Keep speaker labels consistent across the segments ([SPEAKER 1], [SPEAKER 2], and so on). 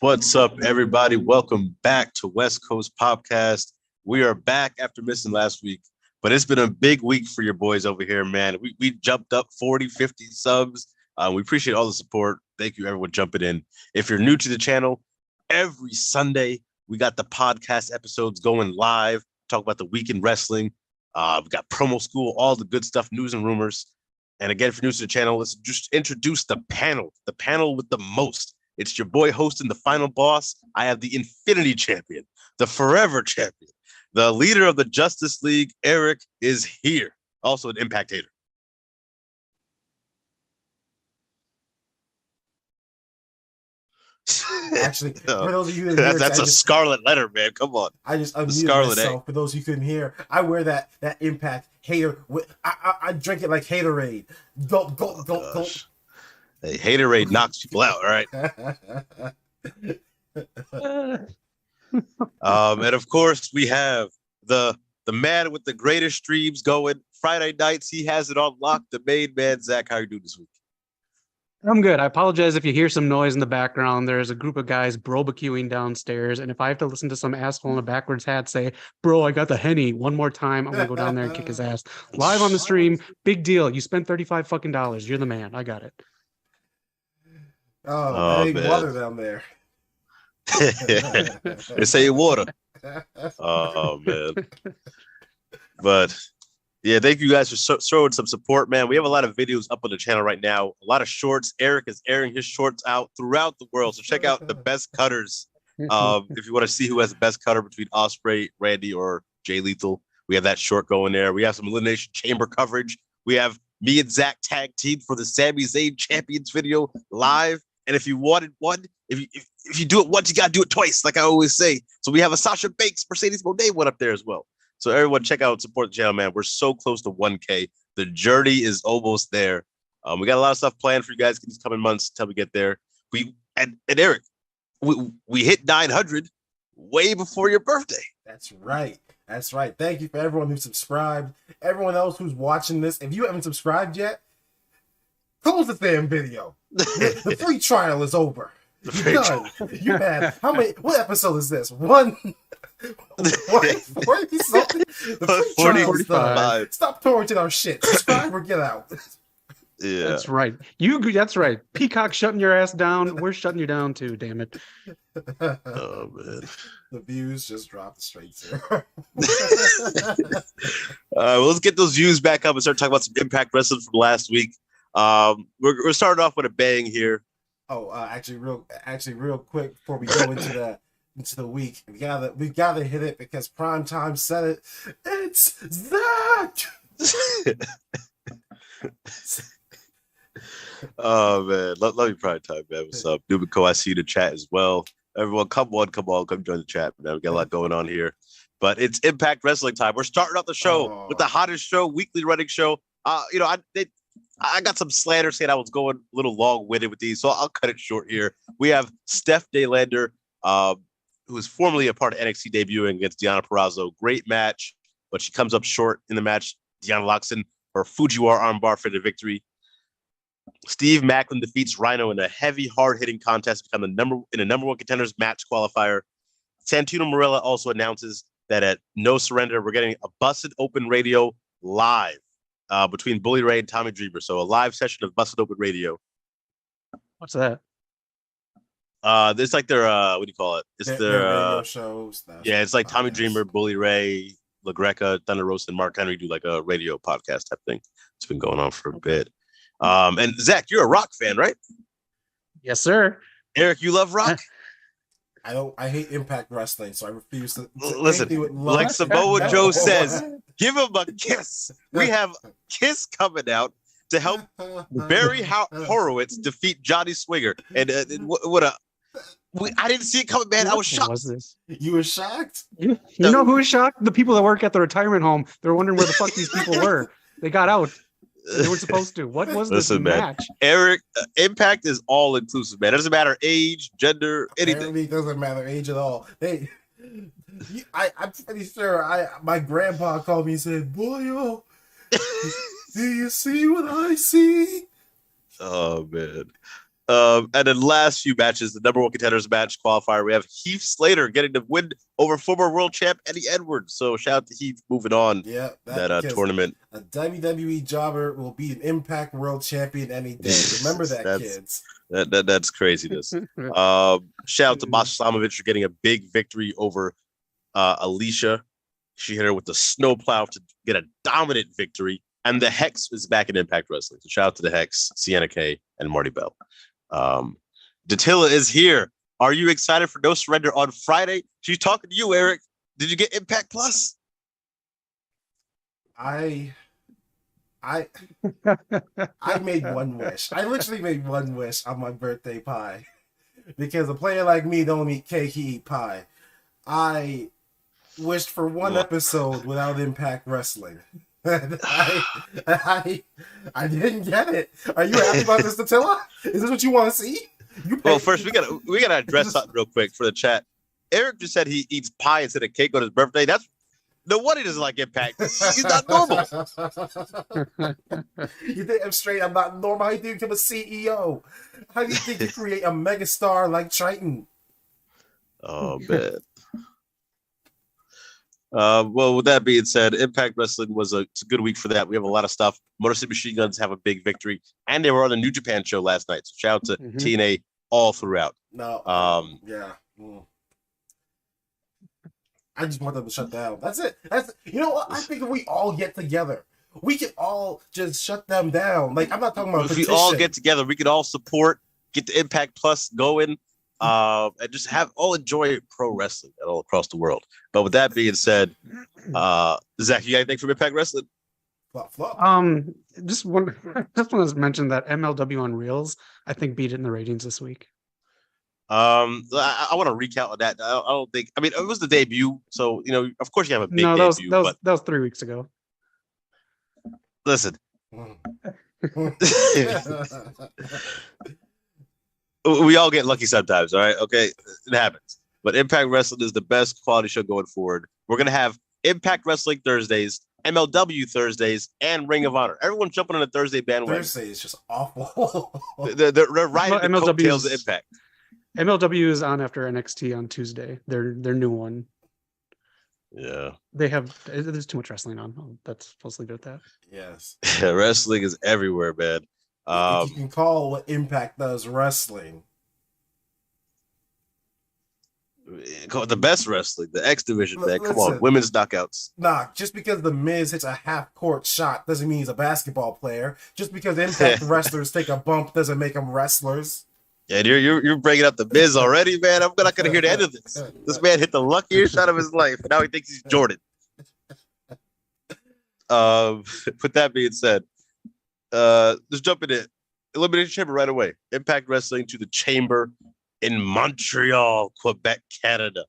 [SPEAKER 1] What's up, everybody? Welcome back to West Coast Podcast. We are back after missing last week, but it's been a big week for your boys over here, man. We jumped up 40, 50 subs. We appreciate all the support. Thank you, everyone, jumping in. If you're new to the channel, every Sunday, we got the podcast episodes going live, talk about the week in wrestling. We got promo school, all the good stuff, news and rumors. And again, if you're new to the channel, let's just introduce the panel with the most. It's your boy hosting the final boss. I have the Infinity Champion, the Forever Champion, the leader of the Justice League. Eric is here. Also an Impact hater.
[SPEAKER 2] Actually, for those of you that hear,
[SPEAKER 1] that's a scarlet letter, man. Come on.
[SPEAKER 2] I just unmuted myself. For those of you who couldn't hear, I wear that Impact hater. I drink it like Haterade. Go.
[SPEAKER 1] Hey, Haterade knocks people out, all right? And of course, we have the man with the greatest streams going. Friday nights, he has it on lock. The main man, Zach. How are you doing this week?
[SPEAKER 3] I'm good. I apologize if you hear some noise in the background. There's a group of guys barbecuing downstairs, and if I have to listen to some asshole in a backwards hat say, "Bro, I got the Henny," one more time, I'm gonna go down there and kick his ass live on the stream. Big deal. You spent $35 fucking. You're the man. I got it.
[SPEAKER 2] Oh, big water down there.
[SPEAKER 1] They say water. Oh man. But yeah, thank you guys for showing some support, man. We have a lot of videos up on the channel right now, a lot of shorts. Eric is airing his shorts out throughout the world, so check out the best cutters. If you want to see who has the best cutter between Ospreay, Randy, or Jay Lethal, we have that short going there. We have some Elimination Chamber coverage. We have me and Zach tag team for the Sami Zayn Champions video live. And if you wanted one, if you do it once, you gotta do it twice, like I always say. So we have a Sasha Banks Mercedes Moné one up there as well. So everyone, check out and support the channel, man. We're so close to 1K. The journey is almost there. We got a lot of stuff planned for you guys in these coming months until we get there. And Eric, we hit 900 way before your birthday.
[SPEAKER 2] That's right. That's right. Thank you for everyone who subscribed. Everyone else who's watching this, if you haven't subscribed yet, close the damn video. The free trial is over. You're done. You had how many? What episode is this? 40 something. The free trial is done. Stop torrenting our shit. Subscribe or get out.
[SPEAKER 1] Yeah,
[SPEAKER 3] that's right. That's right. Peacock shutting your ass down. We're shutting you down too. Damn it.
[SPEAKER 1] Oh man.
[SPEAKER 2] The views just dropped straight zero.
[SPEAKER 1] Well, let's get those views back up and start talking about some Impact Wrestling from last week. We're starting off with a bang here.
[SPEAKER 2] Oh, actually, real quick before we go into the week, we gotta hit it because Prime Time said it. It's that.
[SPEAKER 1] Oh man, love you, Prime Time, man. What's up, Nubico? I see you in the chat as well. Everyone, come join the chat, man. We got a lot going on here, but it's Impact Wrestling time. We're starting off the show with the hottest show, weekly running show. I got some slander saying I was going a little long-winded with these, so I'll cut it short here. We have Steph Daylander, who is formerly a part of NXT debuting against Deonna Purrazzo. Great match, but she comes up short in the match. Deonna locks in her Fujiwara armbar for the victory. Steve Macklin defeats Rhino in a heavy, hard-hitting contest to become the number one contenders match qualifier. Santino Marella also announces that at No Surrender, we're getting a Busted Open Radio live. Between Bully Ray and Tommy Dreamer. So a live session of Busted Open Radio.
[SPEAKER 3] What's that?
[SPEAKER 1] It's like their what do you call it? It's their
[SPEAKER 2] radio show stuff.
[SPEAKER 1] Yeah, it's like Tommy Dreamer, Bully Ray, LaGreca, Thunder Rosa, and Mark Henry do like a radio podcast type thing. It's been going on for a bit. And Zach, you're a Rock fan, right?
[SPEAKER 3] Yes, sir.
[SPEAKER 1] Eric, you love Rock?
[SPEAKER 2] I hate Impact Wrestling, so I refuse to
[SPEAKER 1] listen. Like Samoa Joe says, give him a kiss. We have Kiss coming out to help Barry Horowitz defeat Johnny Swinger. And I didn't see it coming, man. I was shocked.
[SPEAKER 3] What was this?
[SPEAKER 2] You were shocked?
[SPEAKER 3] You know who was shocked? The people that work at the retirement home. They're wondering where the fuck these people were. They got out. They weren't supposed to. What was this match?
[SPEAKER 1] Eric, Impact is all inclusive, man. It doesn't matter age, gender, anything.
[SPEAKER 2] Apparently it doesn't matter age at all. I'm pretty sure my grandpa called me and said, "Boyo, do you see what I see?"
[SPEAKER 1] Oh man. And then last few matches, the number one contenders match qualifier, we have Heath Slater getting the win over former world champ Eddie Edwards. So shout out to Heath moving on that tournament.
[SPEAKER 2] A WWE jobber will be an Impact World Champion any day. Remember that, kids.
[SPEAKER 1] That's craziness. Shout out to Masha Slamovich for getting a big victory over Alicia. She hit her with the snowplow to get a dominant victory. And the Hex is back in Impact Wrestling. So shout out to the Hex, Sienna Kay, and Marty Bell. Datilla is here. Are you excited for No Surrender on Friday? She's talking to you, Eric. Did you get Impact Plus?
[SPEAKER 2] I made one wish. I literally made one wish on my birthday pie. Because a player like me don't eat cake, he eat pie. I wished for one episode without Impact Wrestling. I didn't get it. Are you happy about this, Attila? Is this what you want to see?
[SPEAKER 1] Well, first we gotta address something real quick for the chat. Eric just said he eats pie instead of cake on his birthday. That's no wonder he doesn't like Impact. He's not normal.
[SPEAKER 2] You think I'm straight? I'm not normal. How do you think I'm a CEO? How do you think you create a megastar like Triton?
[SPEAKER 1] Oh man. Well, with that being said, Impact Wrestling it's a good week for that. We have a lot of stuff. Motor City Machine Guns have a big victory, and they were on the New Japan show last night. So shout out to TNA all throughout.
[SPEAKER 2] No, yeah. I just want them to shut down. That's it. You know what? I think if we all get together, we can all just shut them down. Like, I'm not talking about.
[SPEAKER 1] If we all get together, we can all support, get the Impact Plus going. And just all enjoy pro wrestling all across the world. But with that being said, Zach, you got anything from Impact Wrestling?
[SPEAKER 3] Just want to mention that MLW on Reels, I think, beat it in the ratings this week.
[SPEAKER 1] I want to recount on that. I don't think. I mean, it was the debut, so of course you have a big debut.
[SPEAKER 3] That was 3 weeks ago.
[SPEAKER 1] Listen. We all get lucky sometimes, all right? Okay, it happens. But Impact Wrestling is the best quality show going forward. We're going to have Impact Wrestling Thursdays, MLW Thursdays, and Ring of Honor. Everyone's jumping on a Thursday bandwagon.
[SPEAKER 2] Thursday is just awful.
[SPEAKER 1] They're riding the coattails of Impact.
[SPEAKER 3] MLW is on after NXT on Tuesday. Their new one.
[SPEAKER 1] Yeah.
[SPEAKER 3] There's too much wrestling on. That's supposed to leave it at that.
[SPEAKER 2] Yes.
[SPEAKER 1] Wrestling is everywhere, man.
[SPEAKER 2] If you can call what Impact does wrestling.
[SPEAKER 1] The best wrestling, the X division, man. Come on, women's knockouts.
[SPEAKER 2] Nah, just because the Miz hits a half-court shot doesn't mean he's a basketball player. Just because Impact wrestlers take a bump doesn't make them wrestlers.
[SPEAKER 1] Yeah, you're bringing up the Miz already, man. I'm not gonna hear the end of this. This man hit the luckiest shot of his life, and now he thinks he's Jordan. With that being said, let's jump into Elimination Chamber right away. Impact Wrestling to the Chamber in Montreal, Quebec, Canada.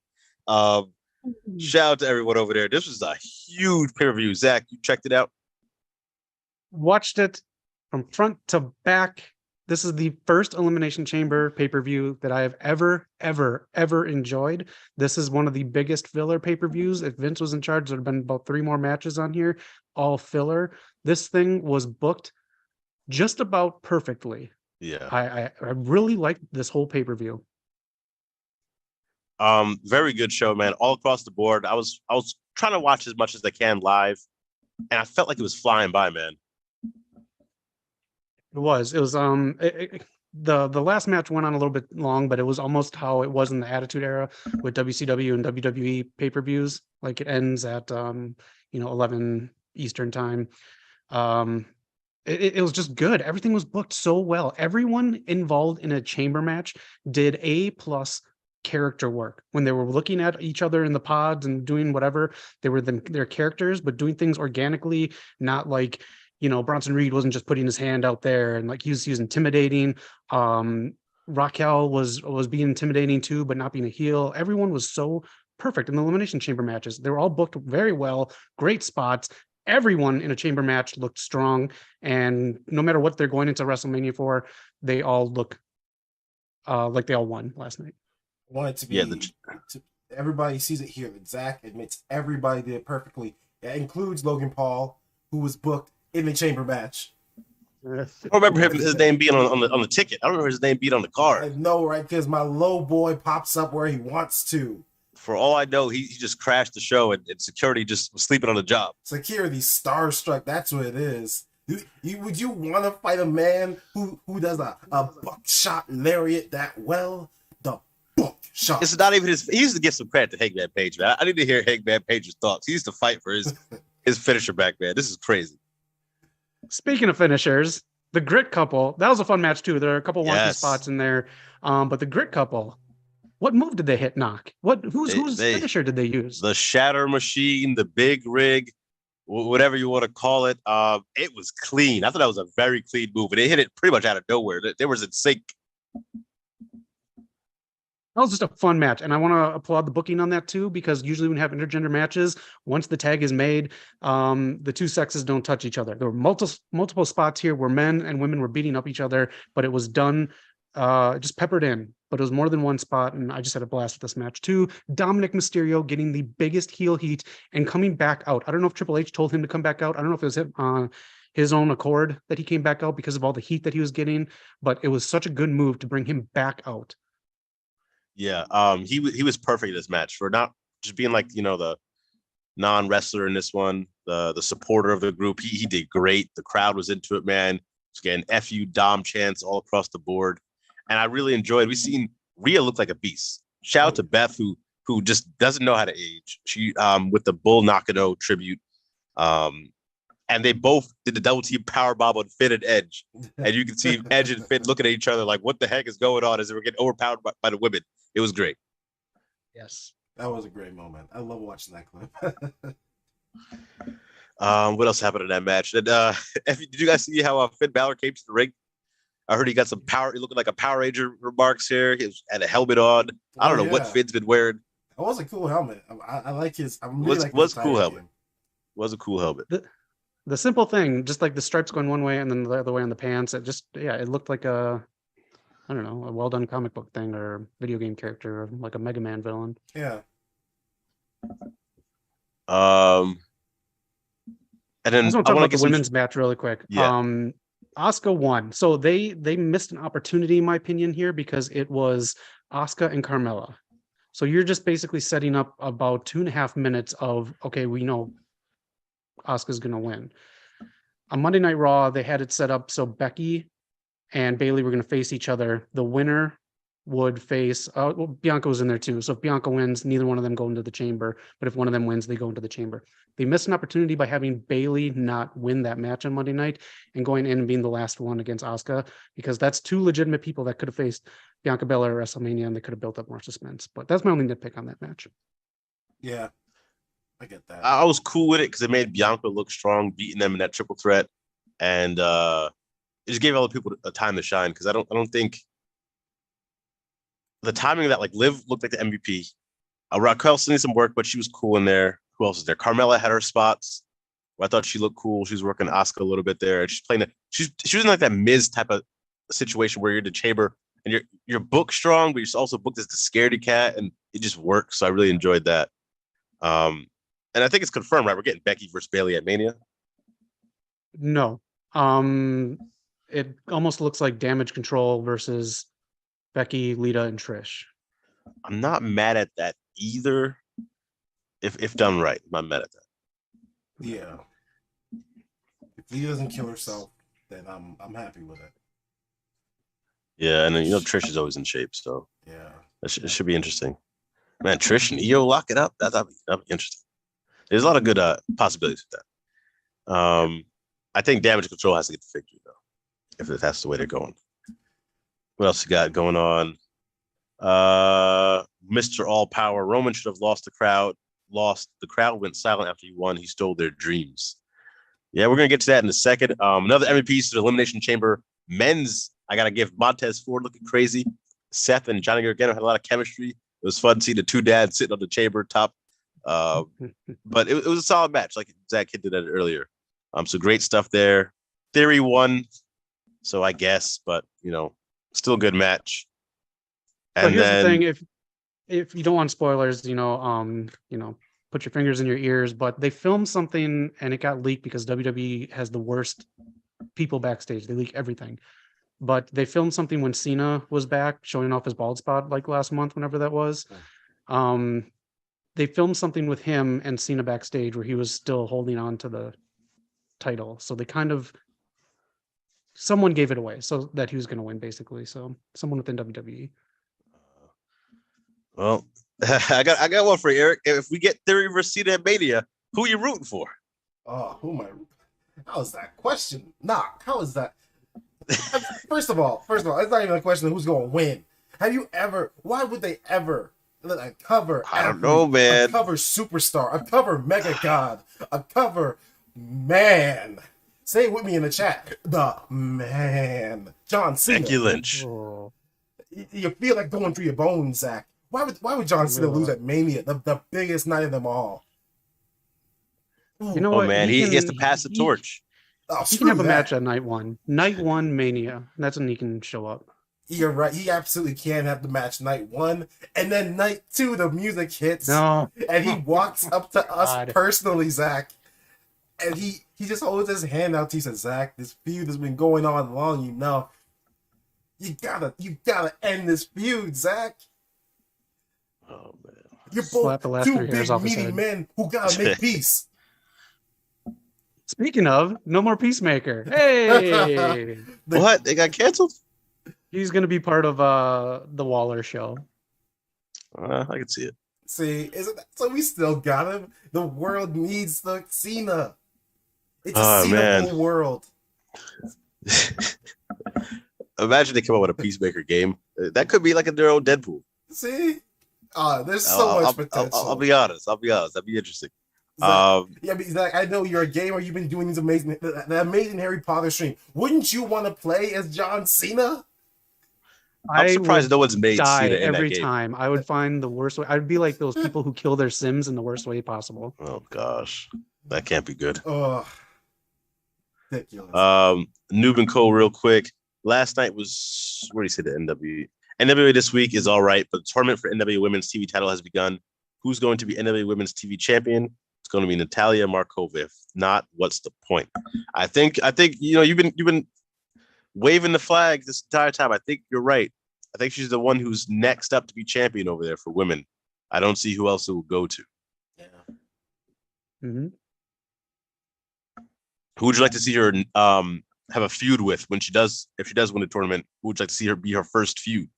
[SPEAKER 1] Shout out to everyone over there. This was a huge pay-per-view. Zach, you checked it out?
[SPEAKER 3] Watched it from front to back. This is the first Elimination Chamber pay-per-view that I have ever enjoyed. This is one of the biggest filler pay-per-views. If Vince was in charge, there would have been about 3 more matches on here, all filler. This thing was booked just about perfectly.
[SPEAKER 1] Yeah.
[SPEAKER 3] I really liked this whole pay-per-view.
[SPEAKER 1] Very good show, man. All across the board. I was trying to watch as much as I can live, and I felt like it was flying by, man.
[SPEAKER 3] It was the last match went on a little bit long, but it was almost how it was in the Attitude Era with WCW and WWE pay-per-views. Like, it ends at 11 Eastern time. It was just good. Everything was booked so well. Everyone involved in a chamber match did A+ character work. When they were looking at each other in the pods and doing whatever, they were their characters, but doing things organically, not like, Bronson Reed wasn't just putting his hand out there and like he was intimidating. Raquel was being intimidating too, but not being a heel. Everyone was so perfect in the Elimination Chamber matches. They were all booked very well, great spots. Everyone in a chamber match looked strong, and no matter what they're going into WrestleMania for, they all look like they all won last night.
[SPEAKER 2] I want it to be everybody sees it here. That Zach admits everybody did it perfectly. That includes Logan Paul, who was booked in the chamber match.
[SPEAKER 1] I don't remember his name being on the ticket. I don't remember his name being on the
[SPEAKER 2] I
[SPEAKER 1] card.
[SPEAKER 2] know, right? Because my low boy pops up where he wants to.
[SPEAKER 1] For all I know, he just crashed the show and security just was sleeping on the job.
[SPEAKER 2] Security starstruck. That's what it is. Would you want to fight a man who does a buckshot lariat that well? The buckshot.
[SPEAKER 1] It's not even his. He used to give some credit to Hangman Page, man. I need to hear Hangman Page's thoughts. He used to fight for his finisher back, man. This is crazy.
[SPEAKER 3] Speaking of finishers, the Grit couple, that was a fun match too. There are a couple wonky spots in there. But the Grit couple, what move did they hit knock? Whose finisher did they use?
[SPEAKER 1] The Shatter Machine, the Big Rig, whatever you want to call it. It was clean. I thought that was a very clean move, and they hit it pretty much out of nowhere. They was in sync.
[SPEAKER 3] That was just a fun match, and I want to applaud the booking on that too, because usually when we have intergender matches, once the tag is made, the two sexes don't touch each other. There were multiple spots here where men and women were beating up each other, but it was done just peppered in. But it was more than one spot, and I just had a blast with this match too. Dominic Mysterio getting the biggest heel heat and coming back out. I don't know if Triple H told him to come back out. I don't know if it was him his own accord that he came back out because of all the heat that he was getting, but it was such a good move to bring him back out.
[SPEAKER 1] Yeah, he was perfect in this match for not just being like, the non-wrestler in this one, the supporter of the group. He did great. The crowd was into it, man. Just getting FU Dom chants all across the board. And I really enjoyed. We seen Rhea look like a beast. Shout out to Beth, who just doesn't know how to age. She with the Bull Nakano tribute. And they both did the double team power bomb on Finn and Edge. And you can see Edge and Finn looking at each other like, what the heck is going on as they were getting overpowered by the women. It was great.
[SPEAKER 3] Yes.
[SPEAKER 2] That was a great moment. I love watching that clip.
[SPEAKER 1] What else happened in that match? And, did you guys see how Finn Balor came to the ring? I heard he got some power. He looking like a Power Ranger remarks here. He had a helmet on. I don't know what Finn's been wearing.
[SPEAKER 2] It was a cool helmet. I like his.
[SPEAKER 1] Was cool helmet. Was a cool helmet.
[SPEAKER 3] The simple thing, just like the stripes going one way and then the other way on the pants, it looked like a well done comic book thing or video game character, or like a Mega Man villain.
[SPEAKER 2] Yeah.
[SPEAKER 1] And then
[SPEAKER 3] I just want to talk about the women's match really quick.
[SPEAKER 1] Yeah.
[SPEAKER 3] Asuka won. So they missed an opportunity, in my opinion, here, because it was Asuka and Carmella. So you're just basically setting up about 2.5 minutes of, okay, we know Asuka's going to win. On Monday Night Raw, they had it set up so Becky and Bayley were going to face each other. The winner would face Bianca was in there too. So if Bianca wins, neither one of them go into the chamber. But if one of them wins, they go into the chamber. They missed an opportunity by having Bayley not win that match on Monday night and going in and being the last one against Asuka, because that's two legitimate people that could have faced Bianca Belair at WrestleMania, and they could have built up more suspense. But that's my only nitpick on that match.
[SPEAKER 2] Yeah, I get that.
[SPEAKER 1] I was cool with it because it made Bianca look strong, beating them in that triple threat, and it just gave other people a time to shine. Because I don't think the timing of that, like Liv looked like the MVP. Raquel still needs some work, but she was cool in there. Who else is there? Carmella had her spots where I thought she looked cool. She was working Asuka a little bit there. She's playing she was in like that Miz type of situation where you're in the chamber and you're booked strong, but you're also booked as the scaredy cat, and it just works. So I really enjoyed that. And I think it's confirmed, right? We're getting Becky versus Bayley at Mania.
[SPEAKER 3] No. It almost looks like Damage Control versus Becky, Lita, and Trish.
[SPEAKER 1] I'm not mad at that either. If done right, I'm not mad at that.
[SPEAKER 2] Yeah. If Lita doesn't kill herself, then I'm happy with it.
[SPEAKER 1] Yeah, and then Trish is always in shape, so
[SPEAKER 2] yeah,
[SPEAKER 1] it should be interesting. Man, Trish and Io lock it up. That'd be interesting. There's a lot of good possibilities with that. I think Damage Control has to get the victory though, if that's the way they're going. What else you got going on? Mr. All Power Roman should have lost the crowd. The crowd went silent after he won. He stole their dreams. Yeah, we're gonna get to that in a second. Another MVPs to the Elimination Chamber. Men's, I gotta give Montez Ford looking crazy. Seth and Johnny Gargano had a lot of chemistry. It was fun to see the two dads sitting on the chamber top. But it was a solid match, like Zach hinted at it earlier. So great stuff there. Theory won, so I guess, but still a good match.
[SPEAKER 3] And so here's the thing: if you don't want spoilers, put your fingers in your ears. But they filmed something and it got leaked because WWE has the worst people backstage. They leak everything. But they filmed something when Cena was back, showing off his bald spot like last month, whenever that was. They filmed something with him and Cena backstage where he was still holding on to the title. So they kind of, someone gave it away so that he was going to win, basically. So someone within WWE.
[SPEAKER 1] Well, I got one for you, Eric. If we get Theory versus Cena at Mania, who are you rooting for?
[SPEAKER 2] Oh, who am I? How is that question? How is that? First of all, it's not even a question of who's going to win. Why would they ever a cover?
[SPEAKER 1] I don't know, man.
[SPEAKER 2] A cover superstar, a cover mega god, a cover man. Say it with me in the chat. The man, John Cena.
[SPEAKER 1] Becky Lynch.
[SPEAKER 3] Oh.
[SPEAKER 2] You feel like going through your bones, Zach. Why would John Cena lose at Mania, the biggest night of them all?
[SPEAKER 3] You know what?
[SPEAKER 1] Man, he has to pass the torch.
[SPEAKER 3] He can have a match at night one. Night one Mania. That's when he can show up.
[SPEAKER 2] You're right. He absolutely can have the match night one. And then night two, the music hits.
[SPEAKER 3] No.
[SPEAKER 2] And he walks up to us personally, Zach. And he just holds his hand out to you. He says, Zach, this feud has been going on long enough. You gotta end this feud, Zach.
[SPEAKER 1] Oh, man.
[SPEAKER 2] You're both two big, meaty men who gotta make peace.
[SPEAKER 3] Speaking of, no more Peacemaker. Hey!
[SPEAKER 1] What? They got canceled?
[SPEAKER 3] He's going to be part of the Waller show.
[SPEAKER 1] I can see it.
[SPEAKER 2] See, isn't that, so we still got him? The world needs the Cena. It's a Cena world.
[SPEAKER 1] Imagine they come up with a Peacemaker game. That could be like their own Deadpool.
[SPEAKER 2] See? There's so much potential.
[SPEAKER 1] I'll be honest. That'd be interesting.
[SPEAKER 2] Zach, Zach, I know you're a gamer. You've been doing these the amazing Harry Potter stream. Wouldn't you want to play as John Cena?
[SPEAKER 1] I'm surprised no one's made Cena in
[SPEAKER 3] every
[SPEAKER 1] that game.
[SPEAKER 3] time. I would find the worst way. I'd be like those people who kill their Sims in the worst way possible.
[SPEAKER 1] Oh gosh, that can't be good.
[SPEAKER 2] Oh, ridiculous.
[SPEAKER 1] Noob and Cole, real quick. Last night was, where do you say the NWA? NWA this week is all right, but the tournament for NWA Women's TV title has begun. Who's going to be NWA Women's TV champion? It's going to be Natalia Markova. If not, what's the point? I think you've been waving the flag this entire time. I think you're right. I think she's the one who's next up to be champion over there for women. I don't see who else it will go to.
[SPEAKER 2] Yeah.
[SPEAKER 3] Mm-hmm.
[SPEAKER 1] Who would you like to see her have a feud with if she does win the tournament? Who would you like to see her be her first feud?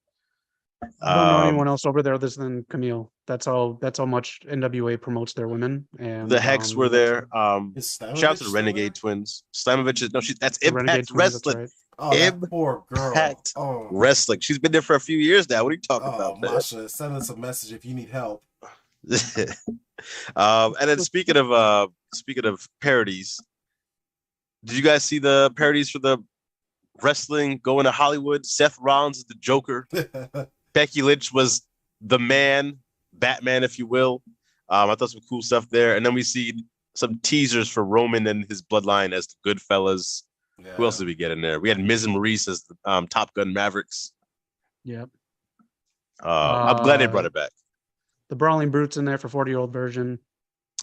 [SPEAKER 3] I don't know anyone else over there other than Camille. That's how much NWA promotes their women. And
[SPEAKER 1] the Hex were there. Shout out to the Renegade Twins. Slamovich that's Impact Wrestling.
[SPEAKER 2] Right. Oh, that poor girl.
[SPEAKER 1] Impact Wrestling. She's been there for a few years now. What are you talking about?
[SPEAKER 2] Masha, send us a message if you need help.
[SPEAKER 1] And then speaking of parodies, did you guys see the parodies for the wrestling going to Hollywood? Seth Rollins is the Joker. Becky Lynch was the man, Batman, if you will. I thought some cool stuff there. And then we see some teasers for Roman and his bloodline as the Goodfellas. Yeah. Who else did we get in there? We had Miz and Maurice as the Top Gun Mavericks.
[SPEAKER 3] Yep.
[SPEAKER 1] I'm glad they brought it back.
[SPEAKER 3] The Brawling Brutes in there for 40-year-old version.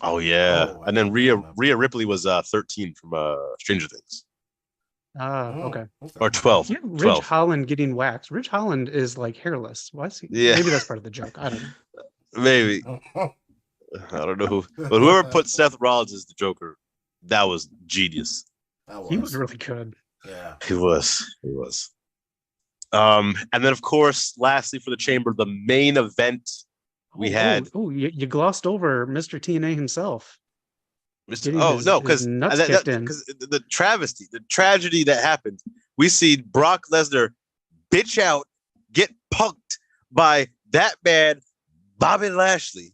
[SPEAKER 1] Oh, yeah. And then Rhea Ripley was 13 from Stranger Things.
[SPEAKER 3] Okay.
[SPEAKER 1] Or 12.
[SPEAKER 3] Yeah, Ridge Holland getting waxed. Ridge Holland is like hairless. Why is he? Yeah. Maybe that's part of the joke. I don't know.
[SPEAKER 1] Maybe. I don't know who. But whoever put Seth Rollins as the Joker, that was genius.
[SPEAKER 3] He was really good.
[SPEAKER 2] Yeah.
[SPEAKER 1] He was. And then, of course, lastly for the Chamber, the main event we had.
[SPEAKER 3] You glossed over Mr. TNA himself.
[SPEAKER 1] Because the travesty, the tragedy that happened, we see Brock Lesnar bitch out, get punked by that man, Bobby Lashley.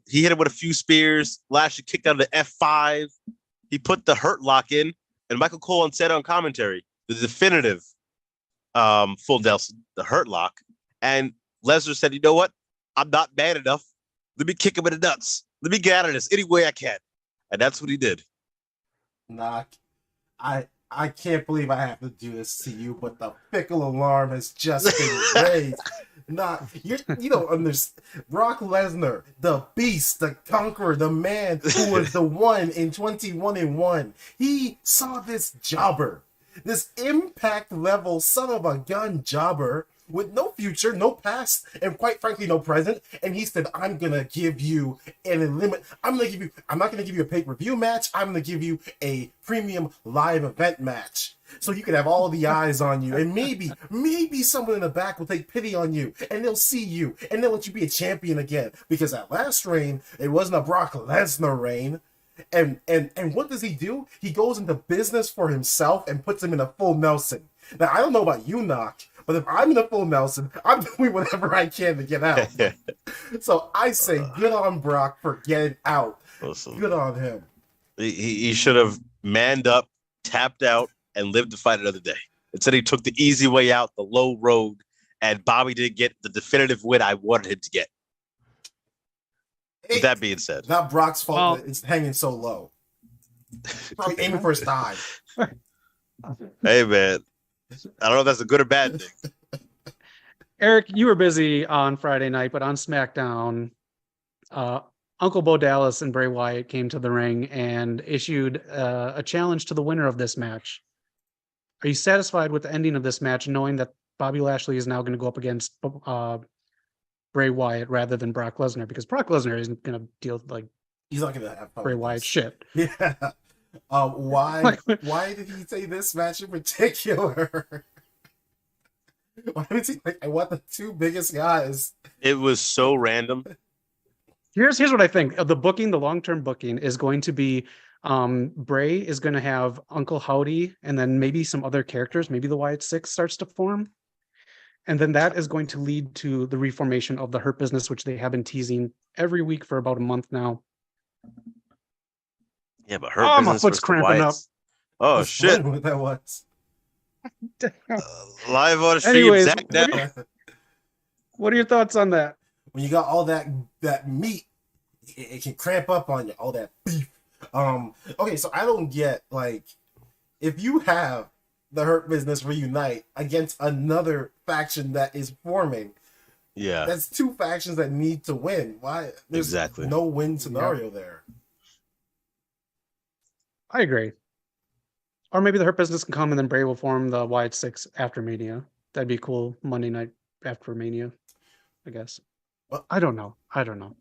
[SPEAKER 1] He hit him with a few spears. Lashley kicked out of the F5. He put the Hurt Lock in, and Michael Cole said on commentary, the definitive full Nelson, the Hurt Lock. And Lesnar said, you know what? I'm not bad enough. Let me kick him in the nuts. Let me get out of this any way I can. And that's what he did.
[SPEAKER 2] Nah, I can't believe I have to do this to you, but the fickle alarm has just been raised. You don't understand. Brock Lesnar, the beast, the conqueror, the man who was the one in 21-1. He saw this jobber, this impact level son of a gun jobber with no future, no past, and quite frankly, no present. And he said, I'm gonna give you I'm not gonna give you a pay-per-view match, I'm gonna give you a premium live event match. So you can have all the eyes on you, and maybe someone in the back will take pity on you, and they'll see you, and they'll let you be a champion again. Because that last reign, it wasn't a Brock Lesnar reign. And what does he do? He goes into business for himself and puts him in a full Nelson. Now, I don't know about you, Knock, but if I'm in a full Nelson, I'm doing whatever I can to get out. So I say good on Brock for getting out.
[SPEAKER 1] Listen,
[SPEAKER 2] good on him.
[SPEAKER 1] He should have manned up, tapped out, and lived to fight another day. Instead, he took the easy way out, the low road, and Bobby didn't get the definitive win I wanted him to get. With that being said,
[SPEAKER 2] not Brock's fault that it's hanging so low. Probably aiming for his thigh.
[SPEAKER 1] Hey, man. I don't know if that's a good or bad thing.
[SPEAKER 3] Eric, you were busy on Friday night, but on SmackDown, Uncle Bo Dallas and Bray Wyatt came to the ring and issued a challenge to the winner of this match. Are you satisfied with the ending of this match, knowing that Bobby Lashley is now going to go up against Bray Wyatt rather than Brock Lesnar? Because Brock Lesnar isn't going to deal with
[SPEAKER 2] he's not going to have
[SPEAKER 3] Bray Wyatt shit.
[SPEAKER 2] Yeah. Why did he say this match in particular? Why did he I want the two biggest guys?
[SPEAKER 1] It was so random.
[SPEAKER 3] Here's what I think. The booking, the long-term booking is going to be Bray is going to have Uncle Howdy and then maybe some other characters. Maybe the Wyatt Six starts to form. And then that is going to lead to the reformation of the Hurt Business, which they have been teasing every week for about a month now.
[SPEAKER 1] Yeah, but Hurt Business.
[SPEAKER 3] My foot's cramping up.
[SPEAKER 1] Oh, shit.
[SPEAKER 2] What that was.
[SPEAKER 1] Live on stream.
[SPEAKER 3] Anyways,
[SPEAKER 1] Zach now.
[SPEAKER 3] What are your thoughts on that?
[SPEAKER 2] When you got all that meat, it can cramp up on you. All that beef. Okay, so I don't get, if you have the Hurt Business reunite against another faction that is forming,
[SPEAKER 1] yeah,
[SPEAKER 2] that's two factions that need to win. Why? There's no win scenario there.
[SPEAKER 3] I agree. Or maybe the Hurt Business can come and then Bray will form the Wyatt Six after Mania. That'd be cool. Monday night after Mania, I guess. Well, I don't know.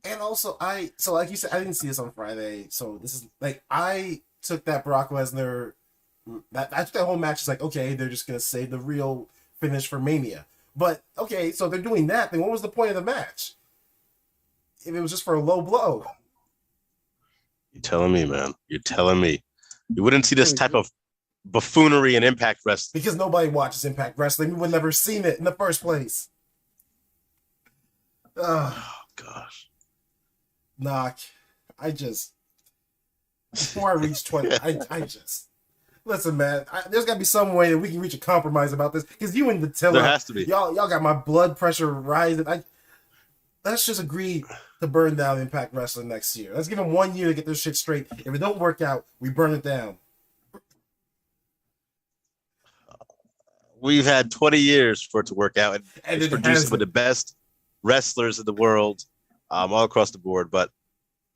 [SPEAKER 2] And also, so like you said, I didn't see this on Friday. So this is I took that Brock Lesnar, I took that whole match as okay, they're just gonna save the real finish for Mania. But okay, so they're doing that. Then what was the point of the match? If it was just for a low blow.
[SPEAKER 1] You're telling me, man. You're telling me. You wouldn't see this type of buffoonery in Impact Wrestling.
[SPEAKER 2] Because nobody watches Impact Wrestling. We would never seen it in the first place.
[SPEAKER 1] Oh, gosh.
[SPEAKER 2] Knock. Before I reach 20, listen, man, there's got to be some way that we can reach a compromise about this. Because you and Attila,
[SPEAKER 1] there has to be.
[SPEAKER 2] Y'all got my blood pressure rising. Let's just agree to burn down Impact Wrestling next year. Let's give them 1 year to get this shit straight. If it don't work out, we burn it down.
[SPEAKER 1] We've had 20 years for it to work out, and it's produced some of the best wrestlers in the world, all across the board. But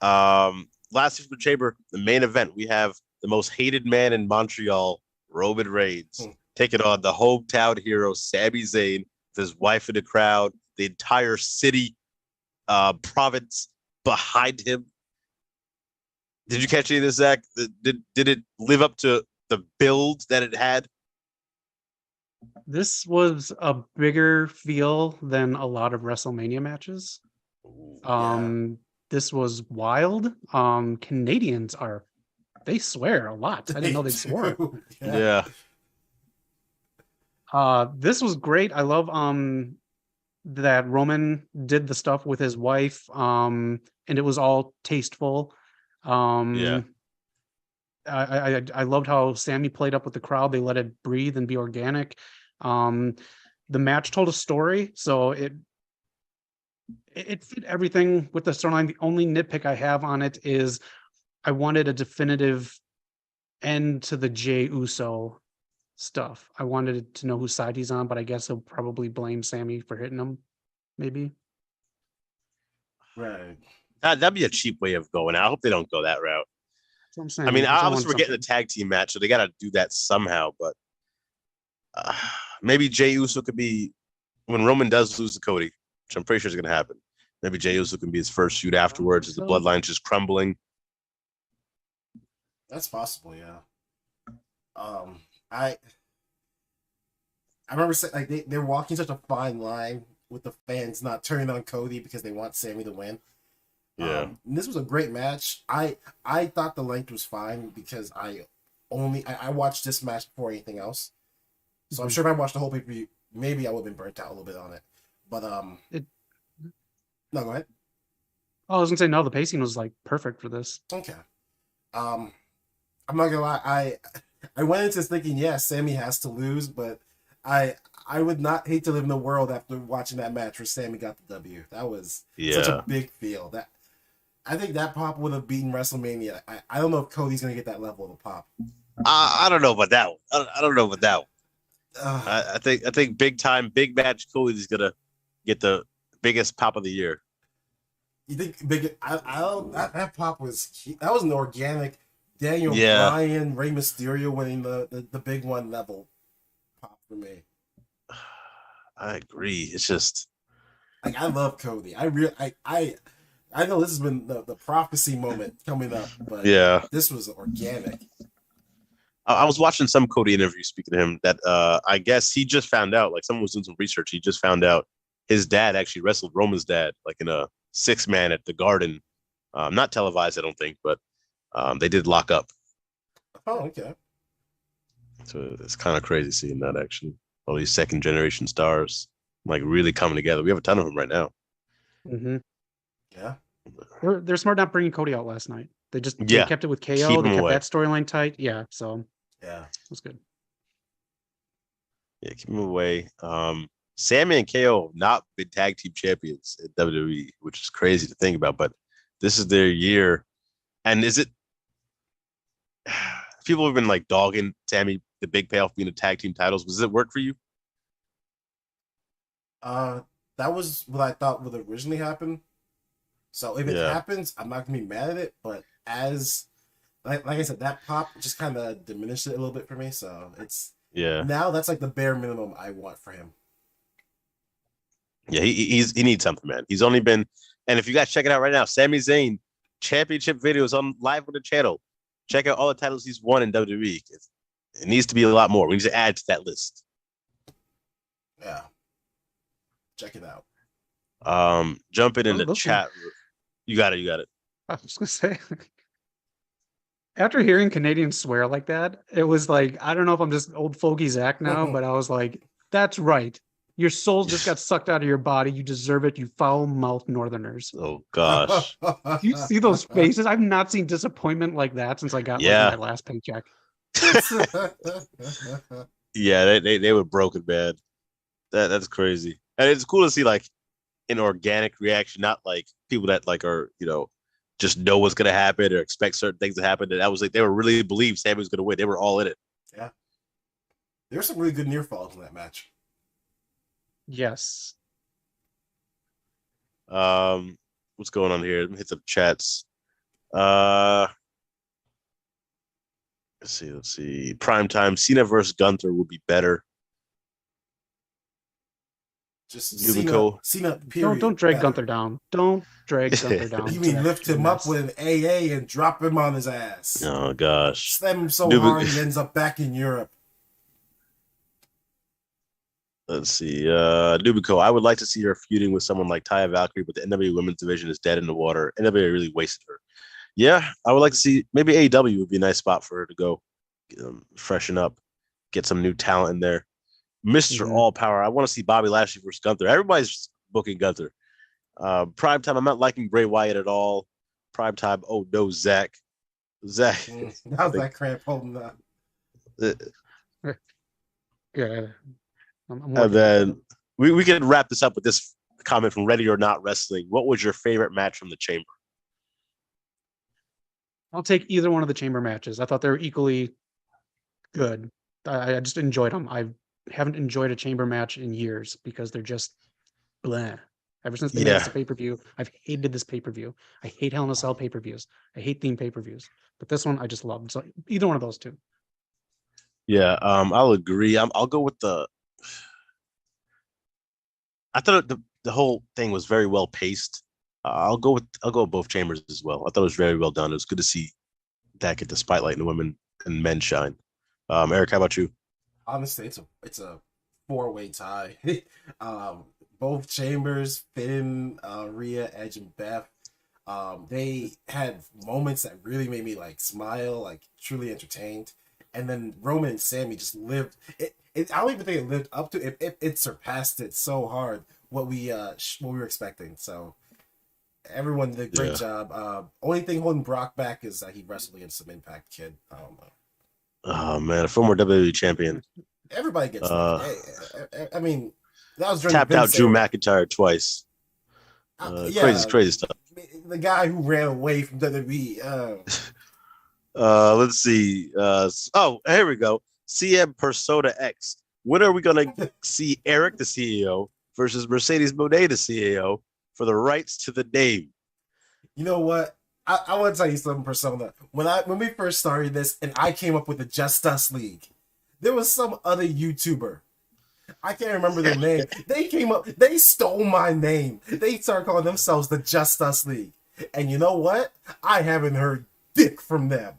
[SPEAKER 1] last Elimination Chamber, the main event, we have the most hated man in Montreal, Roman Reigns, taking on the hometown hero, Sami Zayn, with his wife in the crowd, the entire city, province behind him. Did you catch any of this, Zach? Did it live up to the build that it had?
[SPEAKER 3] This was a bigger feel than a lot of WrestleMania matches. This was wild. Canadians they swear a lot. I didn't know they swore.
[SPEAKER 1] Yeah.
[SPEAKER 3] This was great. I love that Roman did the stuff with his wife, and it was all tasteful.
[SPEAKER 1] Yeah.
[SPEAKER 3] I loved how Sammy played up with the crowd. They let it breathe and be organic. The match told a story, so it fit everything with the storyline. The only nitpick I have on it is I wanted a definitive end to the Jey Uso stuff. I wanted to know whose side he's on, but I guess he'll probably blame Sammy for hitting him. maybe.
[SPEAKER 2] Right.
[SPEAKER 1] That'd be a cheap way of going. I hope they don't go that route.
[SPEAKER 3] That's what I'm saying.
[SPEAKER 1] I mean,
[SPEAKER 3] That's why I
[SPEAKER 1] obviously
[SPEAKER 3] want
[SPEAKER 1] we're getting a
[SPEAKER 3] something.
[SPEAKER 1] tag team match, so they got to do that somehow. But maybe Jey Uso could be when Roman does lose to Cody, which I'm pretty sure is going to happen. Maybe Jey Uso can be his first shoot afterwards as the bloodline's just crumbling.
[SPEAKER 2] That's possible, yeah. I remember saying like they're walking such a fine line with the fans not turning on Cody because they want Sami to win.
[SPEAKER 1] Yeah.
[SPEAKER 2] And this was a great match. I thought the length was fine because I watched this match before anything else. So I'm sure if I watched the whole pay-per-view, maybe I would have been burnt out a little bit on it. But no, go ahead.
[SPEAKER 3] I was gonna say no. The pacing was like perfect for this.
[SPEAKER 2] Okay. I'm not gonna lie. I went into this thinking, yeah, Sami has to lose, but I would not hate to live in a world after watching that match where Sami got the W. That was such a big feel. That I think that pop would have beaten WrestleMania. I don't know if Cody's gonna get that level of a pop.
[SPEAKER 1] I don't know about that one. I don't know about that one. I think big time, big match Cody's gonna get the biggest pop of the year.
[SPEAKER 2] You think big? I don't. That pop was an organic Daniel Bryan, Rey Mysterio winning the big one level pop for me.
[SPEAKER 1] I agree. It's just
[SPEAKER 2] like I love Cody. I know this has been the prophecy moment coming up, but this was organic.
[SPEAKER 1] I was watching some Cody interview speaking to him that I guess he just found out, like someone was doing some research. He just found out his dad actually wrestled Roman's dad, like in a 6-man at the Garden. Not televised, I don't think, but they did lock up.
[SPEAKER 2] Oh, okay.
[SPEAKER 1] So it's kind of crazy seeing that actually. All these second generation stars like really coming together. We have a ton of them right now.
[SPEAKER 3] Mm-hmm.
[SPEAKER 2] Yeah.
[SPEAKER 3] They're smart not bringing Cody out last night. They kept it with KO. They kept that storyline tight. Yeah, so
[SPEAKER 2] yeah,
[SPEAKER 3] it was good.
[SPEAKER 1] Yeah, keep him away. Sami and KO have not been tag team champions at WWE, which is crazy to think about, but this is their year. And is it people have been like dogging Sami the big payoff being the tag team titles? Does it work for you?
[SPEAKER 2] That was what I thought would originally happen. So if it happens, I'm not gonna be mad at it. But as like I said, that pop just kind of diminished it a little bit for me. So it's now that's like the bare minimum I want for him.
[SPEAKER 1] Yeah, he needs something, man. He's only been, and if you guys check it out right now, Sami Zayn championship videos on live on the channel. Check out all the titles he's won in WWE. It needs to be a lot more. We need to add to that list.
[SPEAKER 2] Yeah. Check it out.
[SPEAKER 1] Jumping in the chat. You got it.
[SPEAKER 3] I was gonna say, after hearing Canadians swear like that, it was like, I don't know if I'm just old fogey Zach now, but I was like, that's right. Your soul just got sucked out of your body. You deserve it, you foul-mouthed Northerners.
[SPEAKER 1] Oh gosh.
[SPEAKER 3] You see those faces? I've not seen disappointment like that since I got my last paycheck.
[SPEAKER 1] Yeah, they were broken, man. That's crazy. And it's cool to see like an organic reaction, not like people that like are, just know what's gonna happen or expect certain things to happen. And that was like they were really believed Sami was gonna win. They were all in it.
[SPEAKER 2] Yeah. There were some really good near falls in that match.
[SPEAKER 3] Yes.
[SPEAKER 1] What's going on here? Let me hit some chats. Let's see. Primetime Cena versus Gunther would be better.
[SPEAKER 2] Just
[SPEAKER 3] Cena. Don't drag Gunther down. Don't drag Gunther down.
[SPEAKER 2] You mean lift him up with an AA and drop him on his ass?
[SPEAKER 1] Oh gosh.
[SPEAKER 2] Slam him so hard he ends up back in Europe.
[SPEAKER 1] Let's see. Nubico, I would like to see her feuding with someone like Taya Valkyrie, but the NWA women's division is dead in the water. NWA really wasted her. Yeah, I would like to see maybe AEW would be a nice spot for her to go freshen up, get some new talent in there. Mr. All Power, I want to see Bobby Lashley versus Gunther. Everybody's booking Gunther. Primetime, I'm not liking Bray Wyatt at all. Primetime, oh no, Zach.
[SPEAKER 2] How's that cramp holding up?
[SPEAKER 3] Yeah.
[SPEAKER 1] And then we can wrap this up with this comment from Ready or Not Wrestling. What was your favorite match from the Chamber?
[SPEAKER 3] I'll take either one of the Chamber matches. I thought they were equally good. I just enjoyed them. I haven't enjoyed a Chamber match in years because they're just blah. Ever since they made this a pay-per-view, I've hated this pay-per-view. I hate Hell in a Cell pay-per-views. I hate theme pay-per-views. But this one I just love. So either one of those two.
[SPEAKER 1] Yeah, I'll agree. I'll go with the. I thought the whole thing was very well paced. I'll go with both chambers as well. I thought it was very well done. It was good to see that get the spotlight in the women and men shine. Eric, how about you?
[SPEAKER 2] Honestly, it's a 4-way tie. Both chambers, Finn, Rhea, Edge, and Beth. They had moments that really made me like smile, like truly entertained. And then Roman and Sami just lived it. I don't even think it lived up to it. It surpassed it so hard what we were expecting. So everyone did a great job. Only thing holding Brock back is that he wrestled against some Impact kid. I don't know.
[SPEAKER 1] Oh man, a former WWE champion.
[SPEAKER 2] Everybody gets. I mean, that was during
[SPEAKER 1] tapped out Drew McIntyre twice. Crazy stuff.
[SPEAKER 2] The guy who ran away from WWE.
[SPEAKER 1] Let's see. Here we go. CM Persona X. When are we gonna see Eric, the CEO, versus Mercedes Mone, the CEO, for the rights to the name?
[SPEAKER 2] You know what? I want to tell you something, Persona. When we first started this, and I came up with the Just Us League, there was some other YouTuber. I can't remember their name. They stole my name. They started calling themselves the Just Us League. And you know what? I haven't heard dick from them.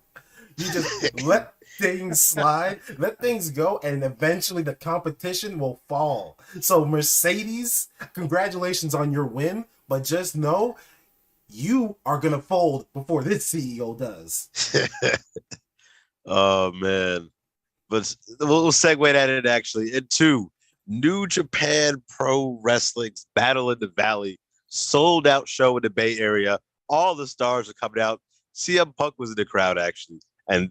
[SPEAKER 2] You just let things slide, let things go, and eventually the competition will fall. So Mercedes, congratulations on your win, but just know you are going to fold before this CEO does.
[SPEAKER 1] Oh, man. But we'll segue that in, actually, into New Japan Pro Wrestling's Battle in the Valley, sold-out show in the Bay Area. All the stars are coming out. CM Punk was in the crowd, actually. And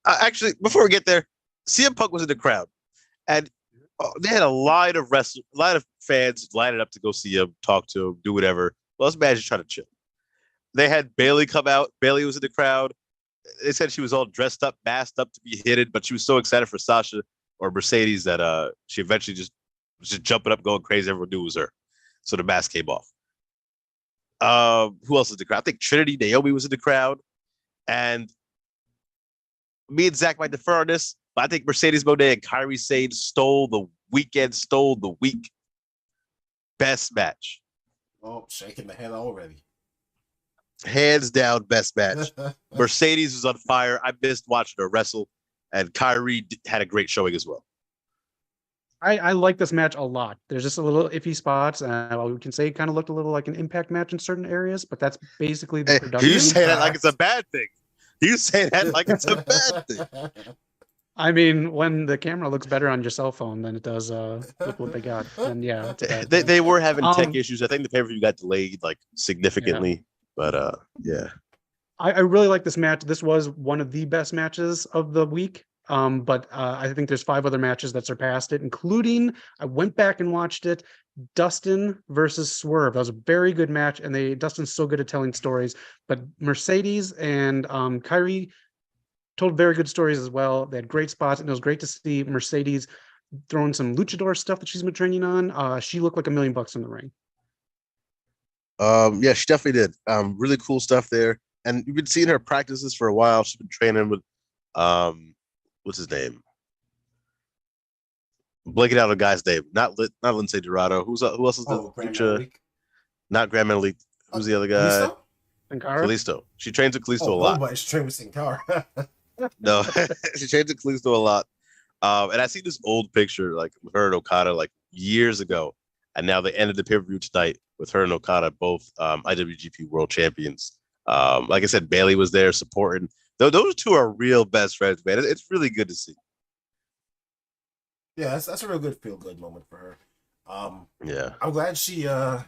[SPEAKER 1] actually, before we get there, CM Punk was in the crowd. And they had a line of fans lining up to go see him, talk to him, do whatever. Well, let's imagine trying to chill. They had Bayley come out. Bayley was in the crowd. They said she was all dressed up, masked up to be hidden, but she was so excited for Sasha or Mercedes that she eventually just was just jumping up, going crazy. Everyone knew it was her. So the mask came off. Who else was in the crowd? I think Trinity Naomi was in the crowd. And me and Zach might defer on this, but I think Mercedes Mone and Kairi Sane stole the week. Best match.
[SPEAKER 2] Oh, shaking the head already.
[SPEAKER 1] Hands down, best match. Mercedes was on fire. I missed watching her wrestle, and Kairi had a great showing as well.
[SPEAKER 3] I like this match a lot. There's just a little iffy spots. We can say it kind of looked a little like an Impact match in certain areas, but that's basically the production.
[SPEAKER 1] You say that like it's a bad thing. You say that like it's a bad thing.
[SPEAKER 3] I mean, when the camera looks better on your cell phone than it does with what they got, then yeah, it's a bad thing.
[SPEAKER 1] They were having tech issues. I think the pay-per-view got delayed like significantly, but yeah.
[SPEAKER 3] I really like this match. This was one of the best matches of the week. But I think there's 5 other matches that surpassed it, including I went back and watched it. Dustin versus Swerve. That was a very good match, and Dustin's so good at telling stories. But Mercedes and Kairi told very good stories as well. They had great spots, and it was great to see Mercedes throwing some luchador stuff that she's been training on. She looked like $1 million in the ring.
[SPEAKER 1] Yeah, she definitely did. Really cool stuff there. And you've been seeing her practices for a while. She's been training with what's his name? Blanking out a guy's name. Not Lindsay Dorado. Who else is the lucha? Not Grand Metalik. Who's the other guy? Kalisto. She trains with Kalisto a lot.
[SPEAKER 2] But she trains with Sin Cara.
[SPEAKER 1] No, she trains with Kalisto a lot. And I see this old picture like with her and Okada like years ago, and now they ended the pay-per-view tonight with her and Okada, both IWGP World Champions. Like I said, Bayley was there supporting. Those two are real best friends, man. It's really good to see.
[SPEAKER 2] Yeah, that's a real good feel-good moment for her.
[SPEAKER 1] Yeah,
[SPEAKER 2] I'm glad she. It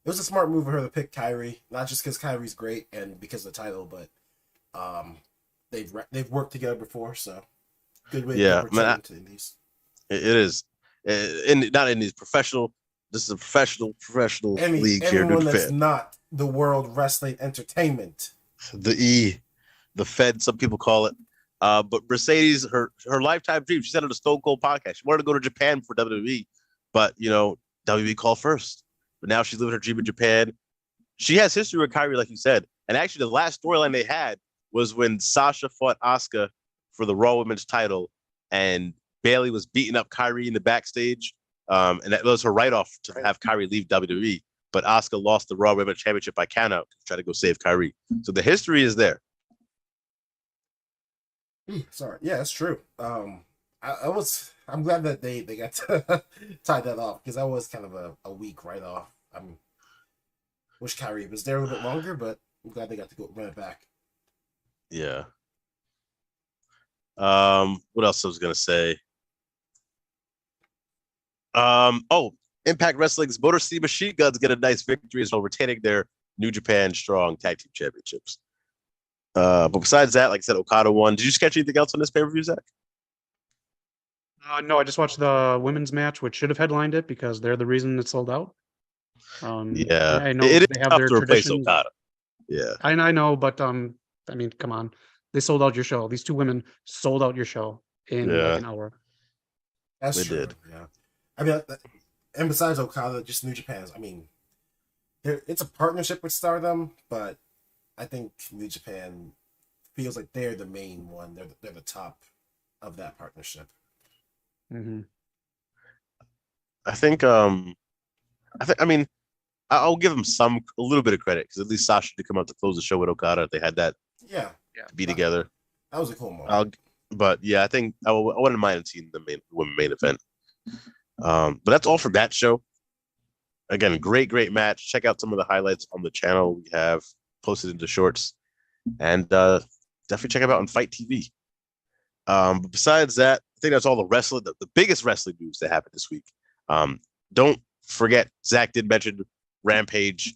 [SPEAKER 2] was a smart move for her to pick Kairi, not just because Kairi's great and because of the title, but they've worked together before, so good way to represent in these.
[SPEAKER 1] It is, not in these professional. This is a professional league here.
[SPEAKER 2] Anyone that's not the World Wrestling Entertainment.
[SPEAKER 1] The Fed, some people call it. But Mercedes, her lifetime dream, she said on the Stone Cold podcast, she wanted to go to Japan for WWE, but WWE call first. But now she's living her dream in Japan. She has history with Kyrie, like you said. And actually, the last storyline they had was when Sasha fought Asuka for the Raw Women's title, and Bayley was beating up Kyrie in the backstage. And that was her write-off to have Kyrie leave WWE. But Asuka lost the Raw Women's Championship by countout to try to go save Kyrie. So the history is there.
[SPEAKER 2] Sorry. Yeah, that's true. I'm glad that they got to tie that off, because that was kind of a weak write-off. Wish Kyrie was there a little bit longer, but I'm glad they got to go run it back.
[SPEAKER 1] Yeah. What else I was gonna say? Impact Wrestling's Motor City Machine Guns get a nice victory as well, retaining their New Japan Strong Tag Team Championships. But besides that, like I said, Okada won. Did you catch anything else on this pay-per-view, Zach?
[SPEAKER 3] No, I just watched the women's match, which should have headlined it because they're the reason it sold out.
[SPEAKER 1] Yeah,
[SPEAKER 3] I know
[SPEAKER 1] it is
[SPEAKER 3] they have
[SPEAKER 1] tough
[SPEAKER 3] their
[SPEAKER 1] to replace
[SPEAKER 3] traditions.
[SPEAKER 1] Okada. Yeah,
[SPEAKER 3] I know, but I mean, come on, they sold out your show. These two women sold out your show in like an hour.
[SPEAKER 2] That's
[SPEAKER 1] they
[SPEAKER 2] true.
[SPEAKER 1] did.
[SPEAKER 2] Yeah, I mean, and besides Okada, just New Japan's. I mean, it's a partnership with Stardom, but I think New Japan feels like they're the main one. They're the top of that partnership.
[SPEAKER 3] Mm-hmm.
[SPEAKER 1] I mean, I'll give them a little bit of credit, because at least Sasha did come out to close the show with Okada. They had that
[SPEAKER 2] to
[SPEAKER 1] be together.
[SPEAKER 2] That was a cool moment.
[SPEAKER 1] But yeah, I think I wouldn't mind seeing the women main event. But that's all for that show. Again, great match. Check out some of the highlights on the channel. We have posted into shorts, and definitely check them out on Fight TV. But besides that, I think that's all the biggest wrestling news that happened this week. Don't forget, Zach did mention Rampage.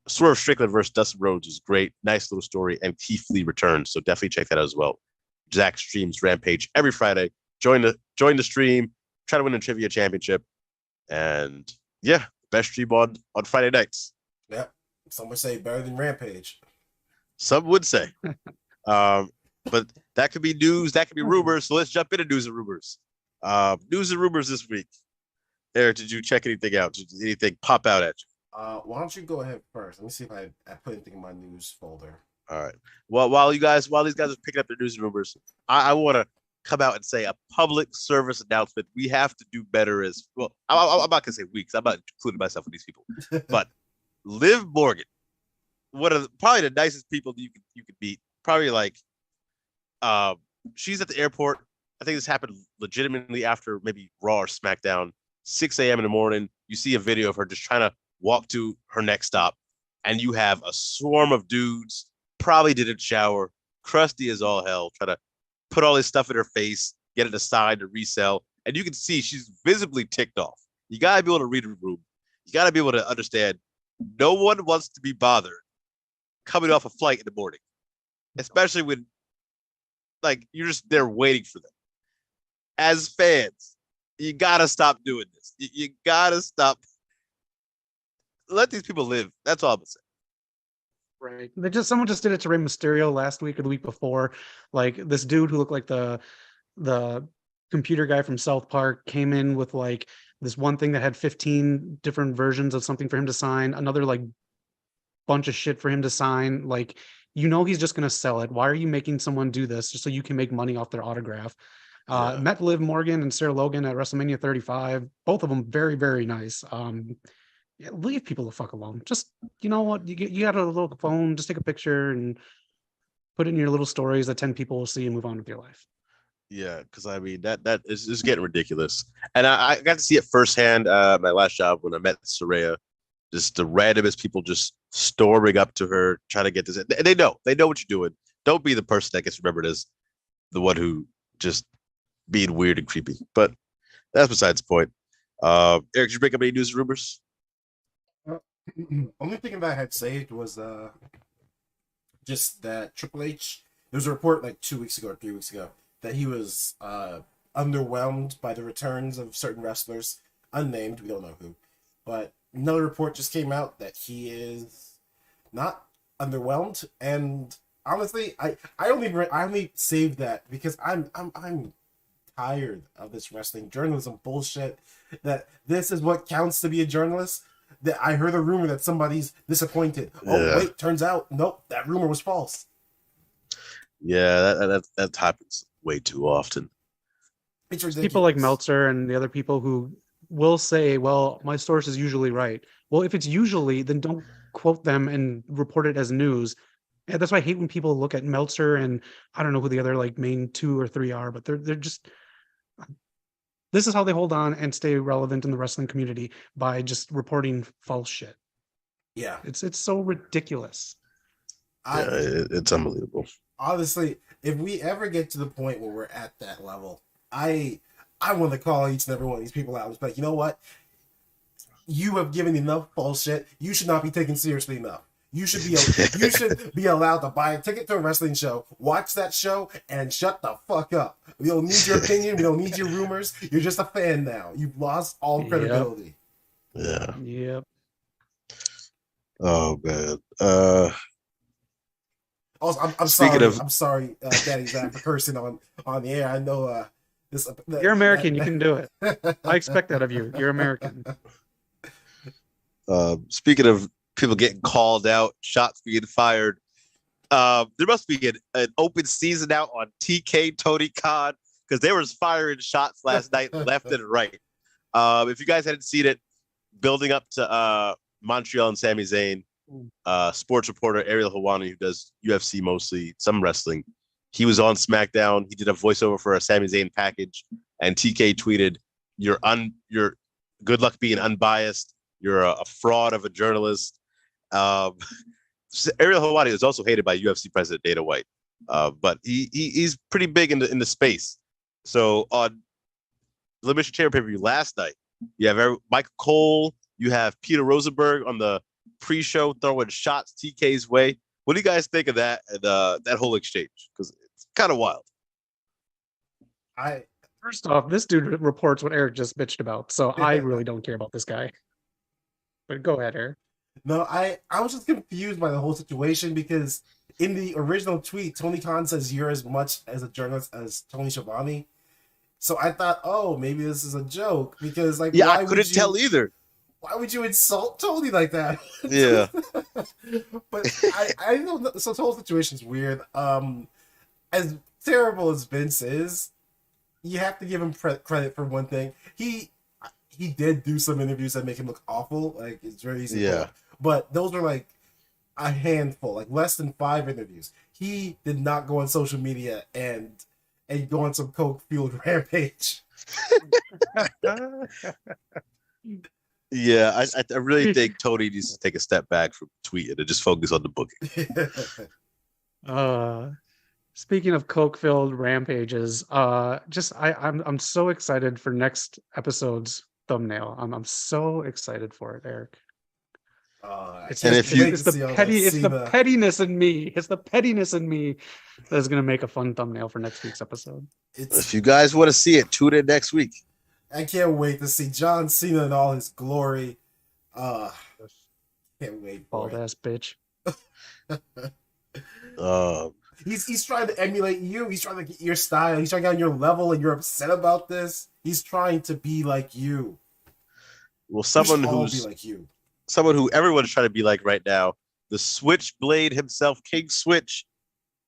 [SPEAKER 1] Swerve Strickland versus Dustin Rhodes was great. Nice little story, and Keith Lee returns, so definitely check that out as well. Zach streams Rampage every Friday. Join the stream. Try to win a trivia championship, and yeah, best stream on Friday nights.
[SPEAKER 2] Yep. Some would say better than Rampage.
[SPEAKER 1] Some would say. But that could be news, that could be rumors. So let's jump into news and rumors. News and rumors this week. Eric, did you check anything out? Did anything pop out at you?
[SPEAKER 2] Why don't you go ahead first? Let me see if I put anything in my news folder.
[SPEAKER 1] All right. Well, while these guys are picking up their news and rumors, I want to come out and say a public service announcement. We have to do better as well. I'm not gonna say we, because I'm not including myself with these people. But Liv Morgan, one of probably the nicest people you could meet. Probably like, she's at the airport. I think this happened legitimately after maybe Raw or SmackDown. 6 a.m. in the morning. You see a video of her just trying to walk to her next stop, and you have a swarm of dudes, probably didn't shower, crusty as all hell, try to put all this stuff in her face, get it aside to resell. And you can see she's visibly ticked off. You got to be able to read the room. You got to be able to understand no one wants to be bothered coming off a flight in the morning, especially when like you're just there waiting for them. As fans, you got to stop doing this. You got to stop. Let these people live. That's all I'm going to say.
[SPEAKER 3] Right. Someone just did it to Rey Mysterio last week or the week before. Like this dude who looked like the computer guy from South Park came in with like this one thing that had 15 different versions of something for him to sign, another like bunch of shit for him to sign. Like, you know, he's just going to sell it. Why are you making someone do this just so you can make money off their autograph? Met Liv Morgan and Sarah Logan at WrestleMania 35. Both of them very, very nice. Leave people the fuck alone. Just, you know what? You got a little phone, just take a picture and put it in your little stories that 10 people will see and move on with your life.
[SPEAKER 1] Yeah, because I mean that is getting ridiculous. And I got to see it firsthand my last job when I met Saraya. Just the randomest people just storming up to her, trying to get this. And they know what you're doing. Don't be the person that gets remembered as the one who just being weird and creepy. But that's besides the point. Eric, did you bring up any news and rumors?
[SPEAKER 2] Only thing that I had saved was just that Triple H. There was a report like 2 weeks ago or 3 weeks ago that he was underwhelmed by the returns of certain wrestlers, unnamed. We don't know who, but another report just came out that he is not underwhelmed. And honestly, I only saved that because I'm tired of this wrestling journalism bullshit. That this is what counts to be a journalist. That I heard a rumor that somebody's disappointed. Oh wait, turns out nope, that rumor was false.
[SPEAKER 1] Yeah, that happens way too often.
[SPEAKER 2] It's ridiculous.
[SPEAKER 3] People like Meltzer and the other people who will say, well, my source is usually right. Well, if it's usually, then don't quote them and report it as news. And that's why I hate when people look at Meltzer and I don't know who the other like main 2 or 3 are, but they're just, this is how they hold on and stay relevant in the wrestling community, by just reporting false shit.
[SPEAKER 2] Yeah.
[SPEAKER 3] It's so ridiculous.
[SPEAKER 1] It's unbelievable.
[SPEAKER 2] Honestly, if we ever get to the point where we're at that level, I want to call each and every one of these people out and be like, you know what? You have given enough bullshit. You should not be taken seriously enough. You should be allowed to buy a ticket to a wrestling show, watch that show, and shut the fuck up. We don't need your opinion. We don't need your rumors. You're just a fan now. You've lost all credibility.
[SPEAKER 1] Yeah.
[SPEAKER 3] Yep.
[SPEAKER 1] Oh man.
[SPEAKER 2] Also, I'm sorry, Daddy Zach, for cursing on the air. I know this.
[SPEAKER 3] You're American. You can do it. I expect that of you. You're American.
[SPEAKER 1] Speaking of people getting called out, shots being fired, there must be an open season out on TK Tony Khan, because they was firing shots last night left and right. If you guys hadn't seen it, building up to Montreal and Sami Zayn, sports reporter Ariel Helwani, who does UFC mostly, some wrestling, he was on SmackDown. He did a voiceover for a Sami Zayn package, and TK tweeted, "You're good luck being unbiased. You're a fraud of a journalist." Ariel Helwani is also hated by UFC president Dana White, but he's pretty big in the space. So on Elimination Chamber pay-per-view last night, you have Michael Cole, you have Peter Rosenberg on the pre-show throwing shots TK's way. What do you guys think of that and that whole exchange? Because it's kind of wild.
[SPEAKER 3] First off, this dude reports what Eric just bitched about, so I really don't care about this guy. But go ahead, Eric.
[SPEAKER 2] No, I was just confused by the whole situation, because in the original tweet, Tony Khan says you're as much as a journalist as Tony Schiavone. So I thought, oh, maybe this is a joke, because like,
[SPEAKER 1] I couldn't tell either.
[SPEAKER 2] Why would you insult Tony like that?
[SPEAKER 1] Yeah.
[SPEAKER 2] But I don't know. So the whole situation's weird. As terrible as Vince is, you have to give him credit for one thing. He did do some interviews that make him look awful. Like, it's very easy.
[SPEAKER 1] Yeah.
[SPEAKER 2] But those are like a handful, like less than 5 interviews. He did not go on social media and go on some coke-fueled rampage.
[SPEAKER 1] Yeah, I really think Tony needs to take a step back from tweeting and just focus on the booking.
[SPEAKER 3] Speaking of coke-filled rampages, I'm so excited for next episode's thumbnail. I'm so excited for it, Eric. It's the pettiness in me. It's the pettiness in me that's gonna make a fun thumbnail for next week's episode.
[SPEAKER 1] If you guys want to see it, tune in next week.
[SPEAKER 2] I can't wait to see John Cena in all his glory. Can't wait.
[SPEAKER 3] Bald ass bitch.
[SPEAKER 2] He's trying to emulate you. He's trying to get your style. He's trying to get on your level, and you're upset about this. He's trying to be like you.
[SPEAKER 1] Well, someone who's
[SPEAKER 2] be like you.
[SPEAKER 1] Someone who everyone's trying to be like right now, the Switchblade himself, King Switch,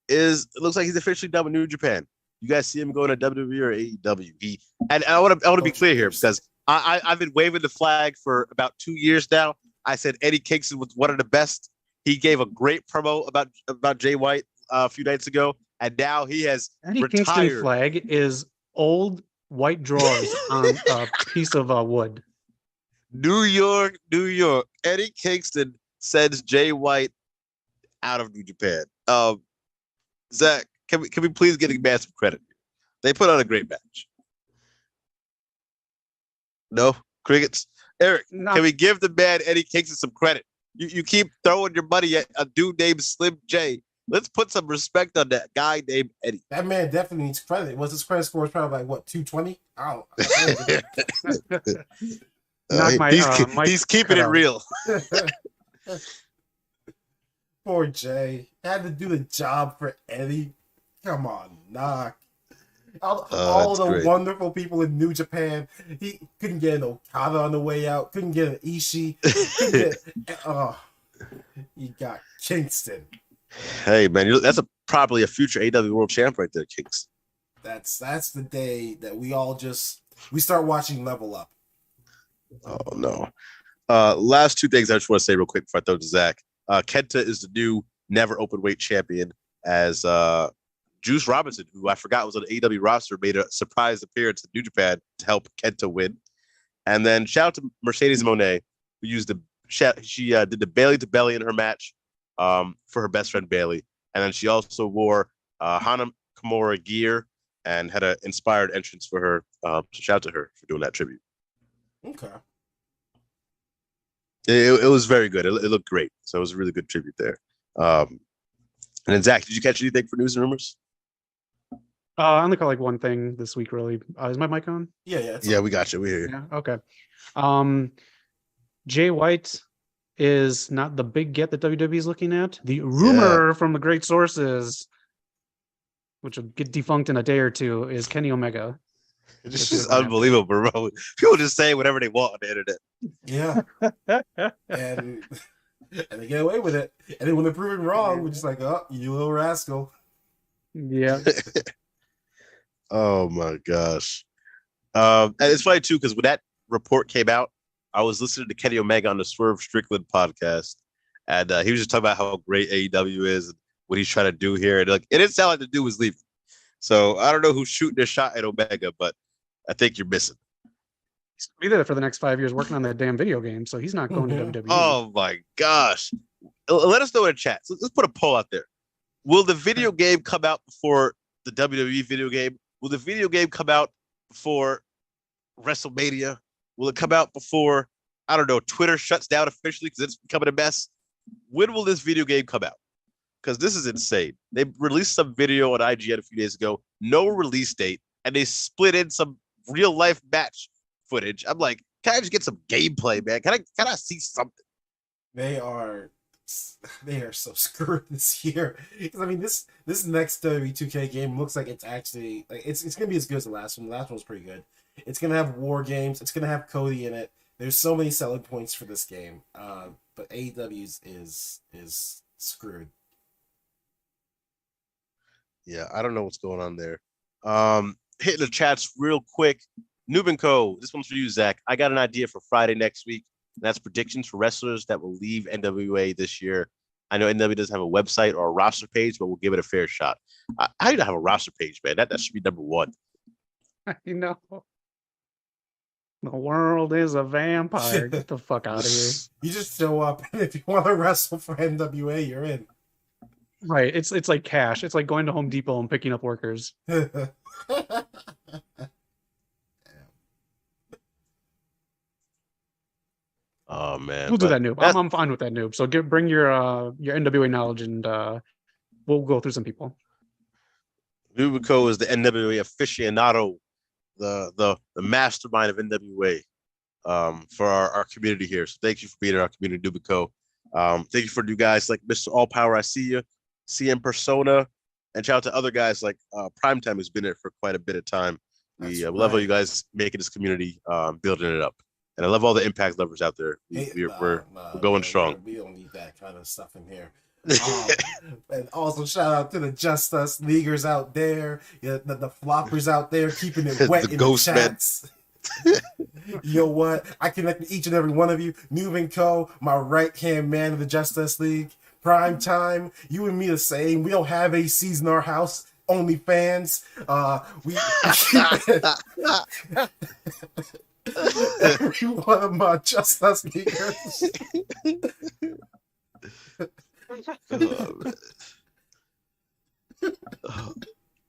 [SPEAKER 1] it looks like he's officially done with New Japan. You guys see him going to WWE or AEW? And I want to be clear here, because I've been waving the flag for about 2 years now. I said Eddie Kingston was one of the best. He gave a great promo about Jay White a few nights ago, and now he has
[SPEAKER 3] Eddie
[SPEAKER 1] retired.
[SPEAKER 3] Kingston flag is old white drawers on a piece of wood.
[SPEAKER 1] New York. Eddie Kingston sends Jay White out of New Japan. Zach, can we please get a man some credit? They put on a great match. No crickets. Eric, Can we give the man Eddie Kingston some credit? You keep throwing your money at a dude named Slim J. Let's put some respect on that guy named Eddie.
[SPEAKER 2] That man definitely needs credit. Was his credit score probably like what, 220?
[SPEAKER 1] He's keeping it real.
[SPEAKER 2] Poor Jay. Had to do the job for Eddie. Come on, knock. All
[SPEAKER 1] That's
[SPEAKER 2] the
[SPEAKER 1] great.
[SPEAKER 2] wonderful people in New Japan. He couldn't get an Okada on the way out. Couldn't get an Ishii. Couldn't get. You got Kingston.
[SPEAKER 1] Hey man, that's probably a future AW World Champ right there, Kings.
[SPEAKER 2] That's the day that we start watching Level Up.
[SPEAKER 1] Oh no. Last two things I just want to say real quick before I throw to Zach. Kenta is the new never open weight champion, as Juice Robinson, who I forgot was on the AEW roster, made a surprise appearance in New Japan to help Kenta win. And then shout out to Mercedes Moné, who used she did the Bailey to belly in her match for her best friend Bailey. And then she also wore Hana Kimura gear and had an inspired entrance for her. So shout out to her for doing that tribute.
[SPEAKER 2] Okay.
[SPEAKER 1] It was very good. It looked great. So it was a really good tribute there. And then Zach, did you catch anything for news and rumors?
[SPEAKER 3] I only caught like one thing this week, really. Is my mic on?
[SPEAKER 2] Yeah.
[SPEAKER 1] We got you. We hear you.
[SPEAKER 3] Yeah. Okay. Jay White is not the big get that WWE is looking at. The rumor from the great sources, which will get defunct in a day or two, is Kenny Omega.
[SPEAKER 1] This is unbelievable, bro. People just say whatever they want on the internet.
[SPEAKER 2] Yeah. and they get away with it. And then when they're proven wrong, we're just like, oh, you little rascal.
[SPEAKER 3] Yeah.
[SPEAKER 1] Oh my gosh. And it's funny too, because when that report came out, I was listening to Kenny Omega on the Swerve Strickland podcast, and he was just talking about how great AEW is and what he's trying to do here. And like, it didn't sound like the dude was leaving. So I don't know who's shooting their shot at Omega, but I think you're missing.
[SPEAKER 3] He's gonna be there for the next 5 years working on that damn video game, so he's not going to WWE.
[SPEAKER 1] Oh my gosh. Let us know in the chat. So let's put a poll out there. Will the video game come out before the WWE video game? Will the video game come out before WrestleMania? Will it come out before, I don't know, Twitter shuts down officially because it's becoming a mess? When will this video game come out? Because this is insane. They released some video on IGN a few days ago, no release date, and they split in some real life match footage. I'm like, can I just get some gameplay, man? Can I see something?
[SPEAKER 2] They are so screwed this year. Because I mean, this next WWE 2K game looks like it's actually like it's gonna be as good as the last one. The last one was pretty good. It's gonna have war games. It's gonna have Cody in it. There's so many selling points for this game. But AEW is screwed.
[SPEAKER 1] Yeah, I don't know what's going on there. Hitting the chats real quick. Noob & Co. This one's for you, Zach. I got an idea for Friday next week. And that's predictions for wrestlers that will leave NWA this year. I know NWA doesn't have a website or a roster page, but we'll give it a fair shot. How do you have a roster page, man? That should be number one.
[SPEAKER 3] You know, the world is a vampire. Get the fuck out of here.
[SPEAKER 2] You just show up, and if you want to wrestle for NWA, you're in.
[SPEAKER 3] Right. It's like cash. It's like going to Home Depot and picking up workers.
[SPEAKER 1] Oh man,
[SPEAKER 3] We'll do that, Noob. I'm fine with that, Noob. So bring your NWA knowledge, and we'll go through some people.
[SPEAKER 1] Noob & Co. is the NWA aficionado, the mastermind of NWA for our community here. So thank you for being in our community, Noob & Co. Thank you for you guys like Mr. All Power. I see you, CM Persona, and shout out to other guys like Primetime, who's been there for quite a bit of time. We love all you guys making this community, building it up. And I love all the Impact lovers out there. We're going strong.
[SPEAKER 2] We don't need that kind of stuff in here. And also shout out to the Just Us Leaguers out there, the floppers out there keeping it wet in the chats. You know what? I connect with each and every one of you. Noob & Co., my right-hand man of the Just Us League. Prime Time, you and me the same. We don't have ACs in our house. Only fans. Every one of my Just Us Leaguers.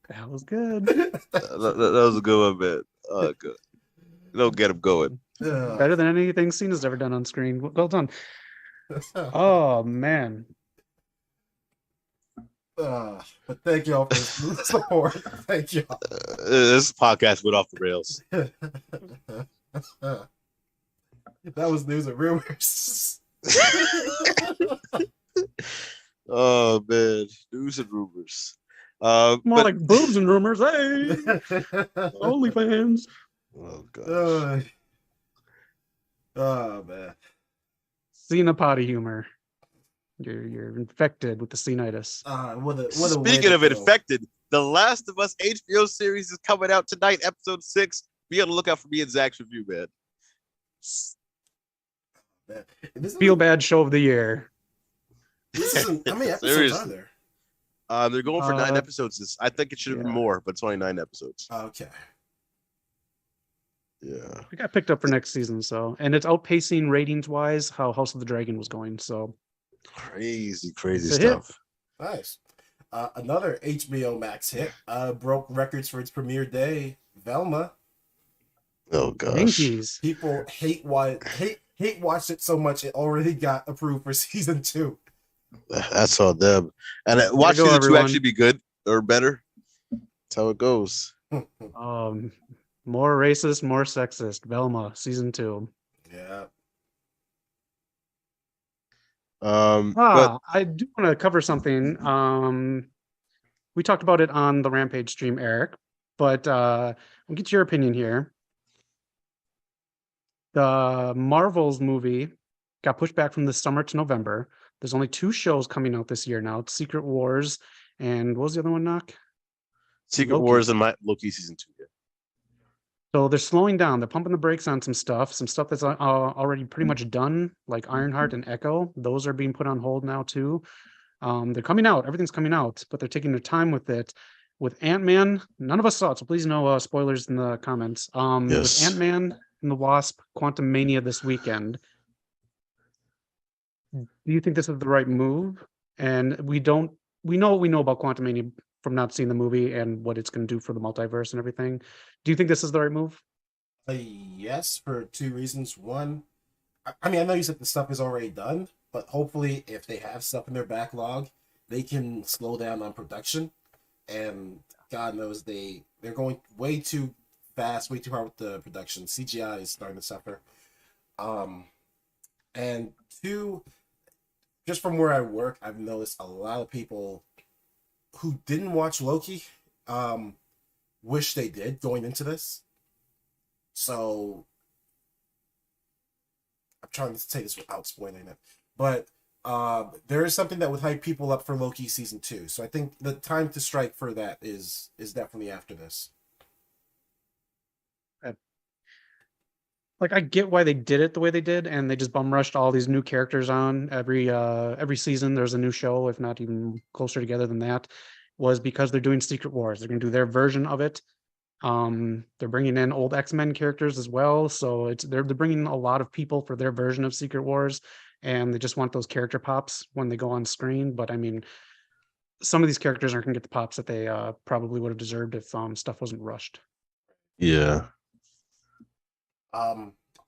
[SPEAKER 3] That was good.
[SPEAKER 1] That was a good one, man. Good. Don't get him going.
[SPEAKER 3] Better than anything Cena's ever done on screen. Well done. Oh man.
[SPEAKER 2] But thank y'all for the support. Thank y'all.
[SPEAKER 1] This podcast went off the rails.
[SPEAKER 2] That was news and rumors.
[SPEAKER 1] Oh man, news and rumors.
[SPEAKER 3] More
[SPEAKER 1] But
[SPEAKER 3] like boobs and rumors. Hey, OnlyFans.
[SPEAKER 1] oh gosh,
[SPEAKER 2] Oh man.
[SPEAKER 3] Cena potty humor. You're infected with the Cenitis.
[SPEAKER 2] What a way
[SPEAKER 1] speaking
[SPEAKER 2] to
[SPEAKER 1] of
[SPEAKER 2] go.
[SPEAKER 1] infected, The Last of Us HBO series is coming out tonight, episode 6. Be on the lookout for me and Zach's review, man.
[SPEAKER 2] Man. This
[SPEAKER 3] Feel bad show of the year.
[SPEAKER 2] This isn't. How many episodes
[SPEAKER 1] Seriously.
[SPEAKER 2] are there?
[SPEAKER 1] They're going for 9 episodes. I think it should have been more, but it's only 9 episodes.
[SPEAKER 2] Okay.
[SPEAKER 1] Yeah.
[SPEAKER 3] It got picked up for next season, so and it's outpacing ratings wise how House of the Dragon was going. So
[SPEAKER 1] Crazy
[SPEAKER 3] It's a
[SPEAKER 1] stuff.
[SPEAKER 2] Nice. Another HBO Max hit broke records for its premiere day. Velma.
[SPEAKER 1] Oh gosh.
[SPEAKER 3] Yankees.
[SPEAKER 2] People hate watched it so much it already got approved for season 2.
[SPEAKER 1] That's all them. And watch
[SPEAKER 3] go,
[SPEAKER 1] season 2
[SPEAKER 3] everyone.
[SPEAKER 1] actually be good or better. That's how it goes.
[SPEAKER 3] More racist, more sexist. Velma, season 2.
[SPEAKER 2] Yeah.
[SPEAKER 1] But
[SPEAKER 3] I do want to cover something. We talked about it on the Rampage stream, Eric, but I'll get your opinion here. The Marvels movie got pushed back from the summer to November. There's only 2 shows coming out this year now. It's Secret Wars and what was the other one, Knock?
[SPEAKER 1] Secret
[SPEAKER 3] Loki.
[SPEAKER 1] Wars and my Loki season 2. Yeah.
[SPEAKER 3] So they're slowing down. They're pumping the brakes on some stuff that's already pretty much done, like Ironheart and Echo. Those are being put on hold now too. They're coming out. Everything's coming out, but they're taking their time with it. With Ant-Man, none of us saw it, so please no spoilers in the comments.
[SPEAKER 1] Yes.
[SPEAKER 3] With Ant-Man and the Wasp, Quantumania this weekend. Do you think this is the right move? And we know what we know about Quantumania from not seeing the movie and what it's going to do for the multiverse and everything. Do you think this is the right move?
[SPEAKER 2] Yes, for 2 reasons. One, I mean, I know you said the stuff is already done, but hopefully if they have stuff in their backlog, they can slow down on production. And God knows they're going way too fast, way too hard with the production. CGI is starting to suffer. And 2, just from where I work, I've noticed a lot of people who didn't watch Loki wish they did going into this. So I'm trying to say this without spoiling it, but there is something that would hype people up for Loki season 2. So I think the time to strike for that is definitely after this.
[SPEAKER 3] Like, I get why they did it the way they did, and they just bum rushed all these new characters on every season. There's a new show, if not even closer together than that, was because they're doing Secret Wars. They're going to do their version of it. They're bringing in old X-Men characters as well, so they're bringing a lot of people for their version of Secret Wars, and they just want those character pops when they go on screen. But I mean, some of these characters aren't going to get the pops that they probably would have deserved if stuff wasn't rushed.
[SPEAKER 1] Yeah.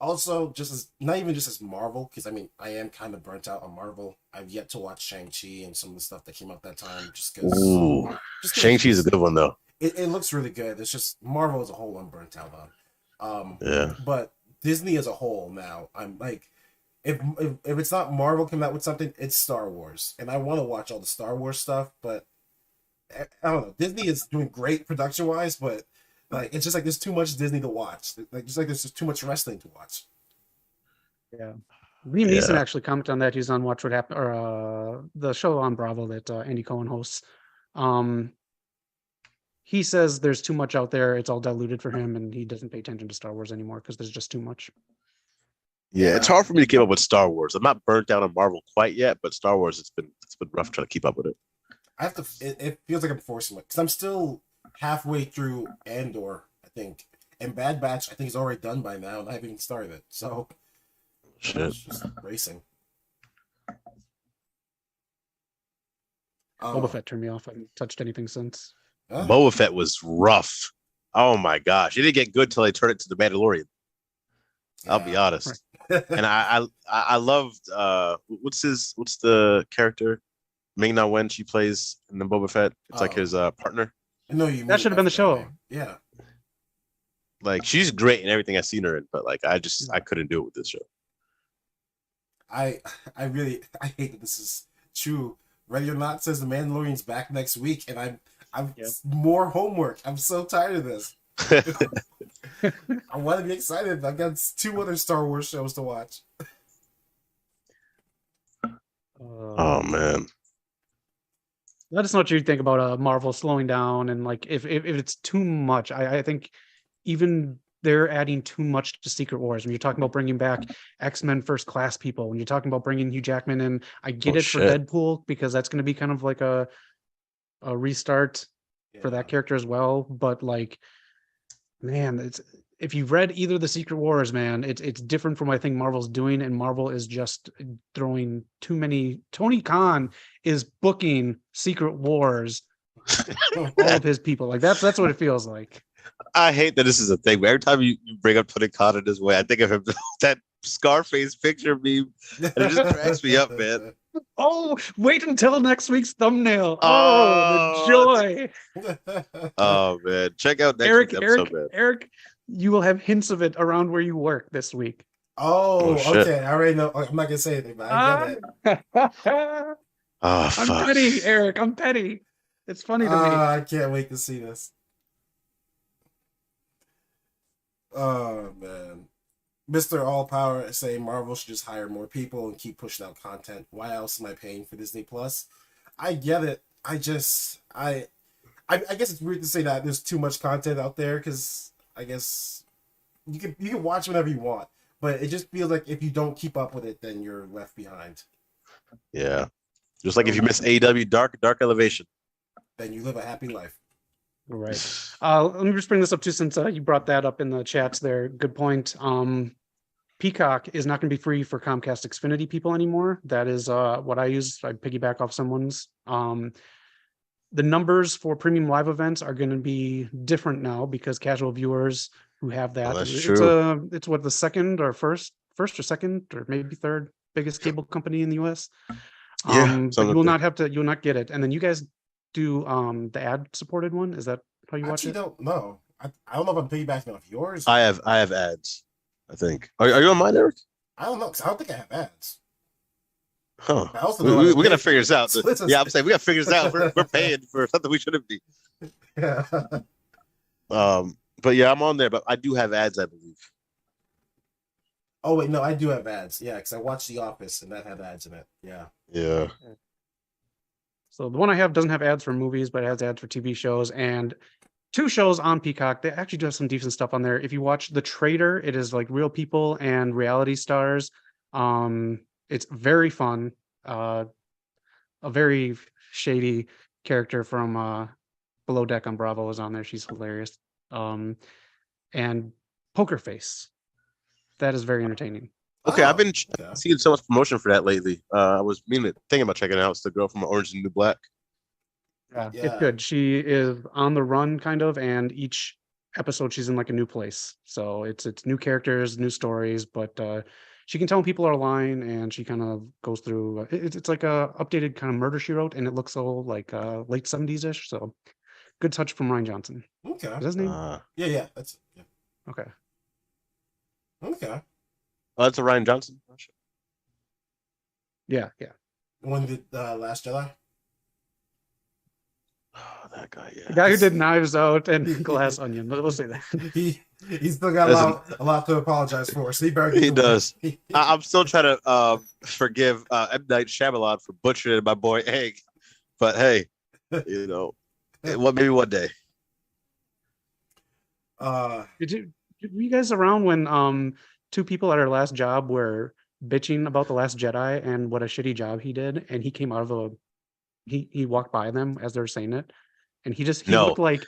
[SPEAKER 2] Also, not even just as Marvel, because I mean, I am kind of burnt out on Marvel. I've yet to watch Shang-Chi and some of the stuff that came out that time, just because.
[SPEAKER 1] Shang-Chi is a good one though.
[SPEAKER 2] It looks really good. It's just Marvel as a whole I'm burnt out on.
[SPEAKER 1] Yeah.
[SPEAKER 2] But Disney as a whole now, I'm like, if it's not Marvel coming out with something, it's Star Wars, and I want to watch all the Star Wars stuff, but I don't know. Disney is doing great production wise, but like it's just like there's too much Disney to watch. There's just too much wrestling to watch.
[SPEAKER 3] Yeah. Liam Neeson actually commented on that. He's on Watch What Happened, or the show on Bravo that Andy Cohen hosts. He says there's too much out there. It's all diluted for him, and he doesn't pay attention to Star Wars anymore because there's just too much.
[SPEAKER 1] Yeah, it's hard for me to keep up with Star Wars. I'm not burnt out on Marvel quite yet, but Star Wars, it's been rough trying to keep up with it.
[SPEAKER 2] I have to. It feels like I'm forcing it because I'm still halfway through Andor, I think, and Bad Batch I think is already done by now, and I haven't even started it. So,
[SPEAKER 1] shit,
[SPEAKER 2] it's just racing.
[SPEAKER 3] Boba Fett turned me off. I haven't touched anything since.
[SPEAKER 1] Boba Fett was rough. Oh my gosh, it didn't get good till they turned it to the Mandalorian. I'll be honest. Right. And I loved what's the character Ming-Na Wen she plays in the Boba Fett. It's like his partner.
[SPEAKER 2] No, you
[SPEAKER 3] that should have been the show.
[SPEAKER 2] Yeah.
[SPEAKER 1] Like she's great in everything I've seen her in, but like I couldn't do it with this show.
[SPEAKER 2] I hate that this is true. Ready or Not says the Mandalorian's back next week, and More homework. I'm so tired of this. I want to be excited. I've got 2 other Star Wars shows to watch.
[SPEAKER 1] Oh man.
[SPEAKER 3] Let us know what you think about Marvel slowing down, and like if it's too much. I think even they're adding too much to Secret Wars. When you're talking about bringing back X-Men First Class people, when you're talking about bringing Hugh Jackman in, I get it for Deadpool because that's going to be kind of like a restart for that character as well. But like, man, it's if you've read either the Secret Wars, man, it's different from what I think Marvel's doing, and Marvel is just throwing too many. Tony Khan is booking Secret Wars, all of his people. Like that's what it feels like.
[SPEAKER 1] I hate that this is a thing, but every time you bring up Tony Khan in this way, I think of him that Scarface picture meme, and it just cracks me up, man.
[SPEAKER 3] Oh, wait until next week's thumbnail. Oh, the joy.
[SPEAKER 1] Oh man, check out next week's episode, man.
[SPEAKER 3] Eric, you will have hints of it around where you work this week.
[SPEAKER 2] Oh, okay. I already know. I'm not gonna say anything, but I get it.
[SPEAKER 3] I'm petty, Eric. I'm petty. It's funny to me.
[SPEAKER 2] I can't wait to see this. Oh man, Mr. All Power saying Marvel should just hire more people and keep pushing out content. Why else am I paying for Disney Plus? I get it. I guess it's weird to say that there's too much content out there, because I guess you can watch whenever you want, but it just feels like if you don't keep up with it, then you're left behind.
[SPEAKER 1] Yeah, just like if you miss AEW Dark Elevation,
[SPEAKER 2] then you live a happy life.
[SPEAKER 3] Right. Let me just bring this up too, since you brought that up in the chats there. Good point. Peacock is not going to be free for Comcast Xfinity people anymore. That is what I use. I piggyback off someone's. The numbers for premium live events are going to be different now because casual viewers who have that.
[SPEAKER 1] That's true.
[SPEAKER 3] It's what, the second or first or second or maybe third biggest cable company in the US. But you will not have to. You will not get it. And then you guys do the ad supported one. Is that how you watch it?
[SPEAKER 2] I don't know. I don't know if I'm piggybacking off yours.
[SPEAKER 1] I have ads, I think. Are you on mine, Eric?
[SPEAKER 2] I don't know, because I don't think I have ads.
[SPEAKER 1] Huh. We're gonna figure this out. Yeah, I'm saying we gotta figure this out. We're paying for something we shouldn't be.
[SPEAKER 2] Yeah.
[SPEAKER 1] But yeah, I'm on there, but I do have ads, I believe.
[SPEAKER 2] Oh wait, no, I do have ads. Yeah, because I watched The Office and that had ads in it. Yeah.
[SPEAKER 1] Yeah.
[SPEAKER 3] So the one I have doesn't have ads for movies, but it has ads for TV shows and 2 shows on Peacock. They actually do have some decent stuff on there. If you watch The Trader, it is like real people and reality stars. It's very fun. A very shady character from Below Deck on Bravo is on there. She's hilarious. And Poker Face. That is very entertaining.
[SPEAKER 1] Okay, I've been seeing so much promotion for that lately. I was thinking about checking it out. It's the girl from Orange and New Black.
[SPEAKER 3] Yeah, it's good. She is on the run, kind of, and each episode she's in like a new place. So it's new characters, new stories, but she can tell when people are lying, and she kind of goes through. It's like a updated kind of Murder She Wrote, and it looks so like late 70s ish. So good touch from Ryan Johnson.
[SPEAKER 2] Okay,
[SPEAKER 3] is that his name?
[SPEAKER 2] Yeah, that's yeah.
[SPEAKER 3] Okay.
[SPEAKER 1] Oh, that's a Ryan Johnson.
[SPEAKER 3] Yeah.
[SPEAKER 2] When did Last Jedi?
[SPEAKER 1] Oh, that guy, yeah.
[SPEAKER 3] The guy who did Knives Out and Glass Onion. We'll say that.
[SPEAKER 2] He's still got a lot to apologize for. So he
[SPEAKER 1] does. I'm still trying to forgive M. Night Shyamalan for butchering my boy Egg, but hey, maybe one day.
[SPEAKER 3] Were you guys around when 2 people at our last job were bitching about The Last Jedi and what a shitty job he did, and he came out of he walked by them as they were saying it, and he looked like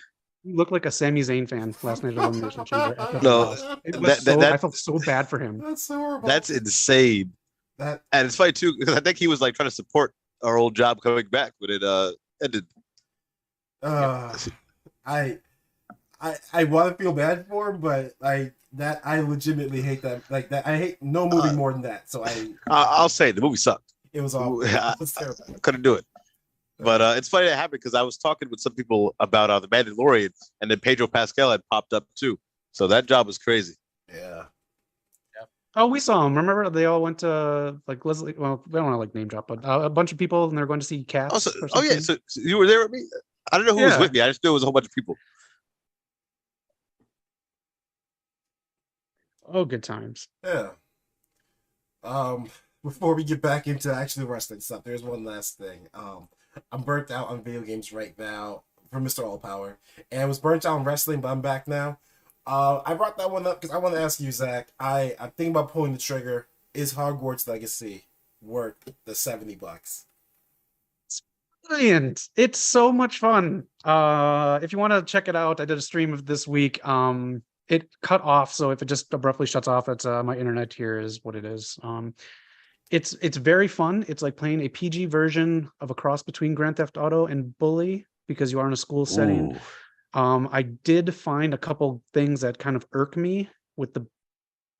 [SPEAKER 3] a Sami Zayn fan last night at Elimination Chamber. I felt so bad for him.
[SPEAKER 2] That's so horrible.
[SPEAKER 1] That's insane. And it's funny too, because I think he was like trying to support our old job coming back when it ended.
[SPEAKER 2] I want to feel bad for him, but I legitimately hate that. Like that, I hate no movie more than that. So
[SPEAKER 1] I'll say the movie sucked.
[SPEAKER 2] It was awful. It was terrible.
[SPEAKER 1] I couldn't do it. But it's funny that happened because I was talking with some people about the Mandalorian, and then Pedro Pascal had popped up too. So that job was crazy.
[SPEAKER 2] Yeah.
[SPEAKER 3] Oh, we saw him. Remember, they all went to like Leslie. Well, we don't want to like name drop, but a bunch of people, and they're going to see Cats.
[SPEAKER 1] So you were there with me. I don't know who was
[SPEAKER 3] Yeah.
[SPEAKER 1] with me. I just knew it was a whole bunch of people.
[SPEAKER 3] Oh, good times.
[SPEAKER 2] Yeah. Um, before we get back into actually wrestling stuff, there's one last thing. I'm burnt out on video games right now from Mr. All Power, and I was burnt out on wrestling, but I'm back now. I brought that one up because I want to ask you, Zach. I'm thinking about pulling the trigger. Is Hogwarts Legacy worth the $70?
[SPEAKER 3] Brilliant. It's so much fun. If you want to check it out, I did a stream of this week. It cut off, so if it just abruptly shuts off, it's my internet here is what it is. It's very fun. It's like playing a PG version of a cross between Grand Theft Auto and Bully because you are in a school setting.
[SPEAKER 1] Ooh.
[SPEAKER 3] I did find a couple things that kind of irk me with the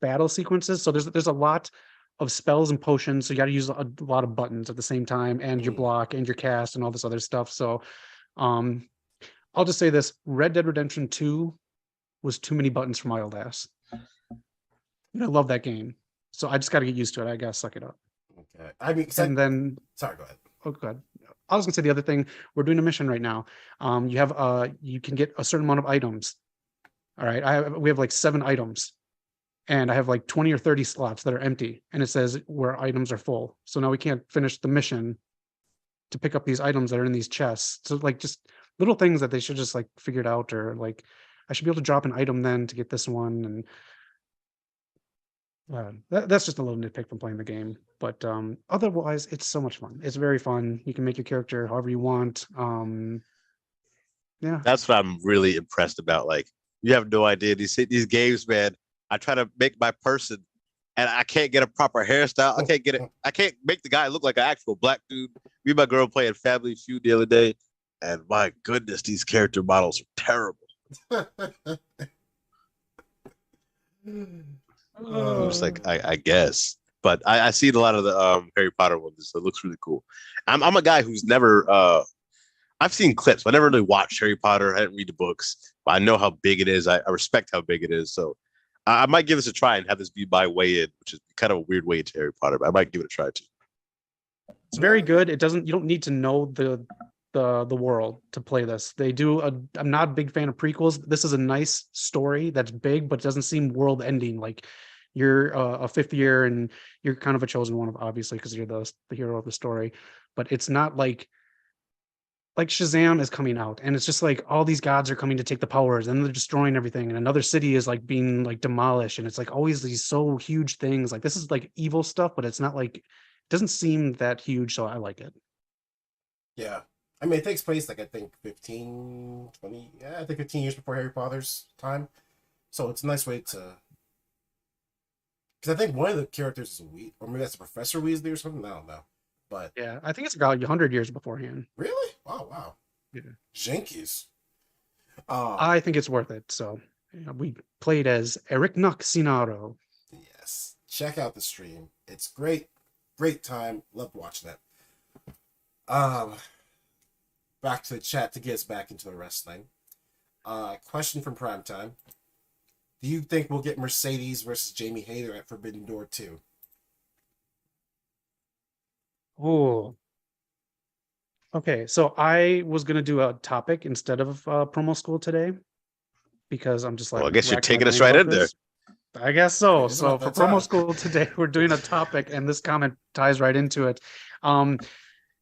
[SPEAKER 3] battle sequences. So there's a lot of spells and potions, so you got to use a lot of buttons at the same time, and your block and your cast and all this other stuff. So um I'll just say this: Red Dead Redemption 2 was too many buttons for my old ass. And I love that game, so I just got to get used to it. I gotta suck it up.
[SPEAKER 2] Okay. I mean,
[SPEAKER 3] And then
[SPEAKER 2] sorry, go ahead.
[SPEAKER 3] oh god, I was gonna say the other thing. We're doing a mission right now. You have you can get a certain amount of items. All right, we have like 7 items, and I have like 20 or 30 slots that are empty, and it says where items are full. So now we can't finish the mission to pick up these items that are in these chests. So like just little things that they should just like figured out, or like I should be able to drop an item then to get this one. And that's just a little nitpick from playing the game. But otherwise, it's so much fun. It's very fun. You can make your character however you want. Yeah.
[SPEAKER 1] That's what I'm really impressed about. Like, you have no idea. These games, man. I try to make my person, and I can't get a proper hairstyle. I can't get it. I can't make the guy look like an actual black dude. Me and my girl playing Family Feud the other day, and my goodness, these character models are terrible. I'm just like, I guess. But I seen a lot of the Harry Potter ones, so it looks really cool. I'm a guy who's never I've seen clips, but I never really watched Harry Potter. I didn't read the books, but I know how big it is. I respect how big it is. So I might give this a try and have this be my way in, which is kind of a weird way into Harry Potter, but I might give it a try too.
[SPEAKER 3] It's very good. You don't need to know the world to play this. I'm not a big fan of prequels. This is a nice story that's big, but it doesn't seem world ending. Like you're a 5th year and you're kind of a chosen one, obviously, because you're the hero of the story. But it's not like Shazam is coming out and it's just like all these gods are coming to take the powers and they're destroying everything, and another city is like being like demolished, and it's like always these so huge things. Like this is like evil stuff, but it's not like, it doesn't seem that huge, so I like it.
[SPEAKER 2] Yeah. I mean, it takes place, like, I think 15, 20, yeah, I think 15 years before Harry Potter's time. So it's a nice way to... Because I think one of the characters is or maybe that's Professor Weasley or something. I don't know. But
[SPEAKER 3] Yeah, I think it's about 100 years beforehand.
[SPEAKER 2] really? Wow.
[SPEAKER 3] Yeah.
[SPEAKER 2] Jinkies.
[SPEAKER 3] I think it's worth it. So we played as Eric Noxinaro.
[SPEAKER 2] Yes. Check out the stream. It's great. Great time. Loved watching it. Back to the chat to get us back into the wrestling. Question from Primetime. Do you think we'll get Mercedes versus Jamie Hayter at Forbidden Door 2?
[SPEAKER 3] Oh. Okay, so I was gonna do a topic instead of promo school today because I'm just like,
[SPEAKER 1] Well, I guess you're
[SPEAKER 3] racking my
[SPEAKER 1] taking us
[SPEAKER 3] brain
[SPEAKER 1] right
[SPEAKER 3] about
[SPEAKER 1] in there.
[SPEAKER 3] this. I guess so.
[SPEAKER 2] It's
[SPEAKER 3] So
[SPEAKER 2] about
[SPEAKER 3] for
[SPEAKER 2] that time.
[SPEAKER 3] promo school today, we're doing a topic, and this comment ties right into it.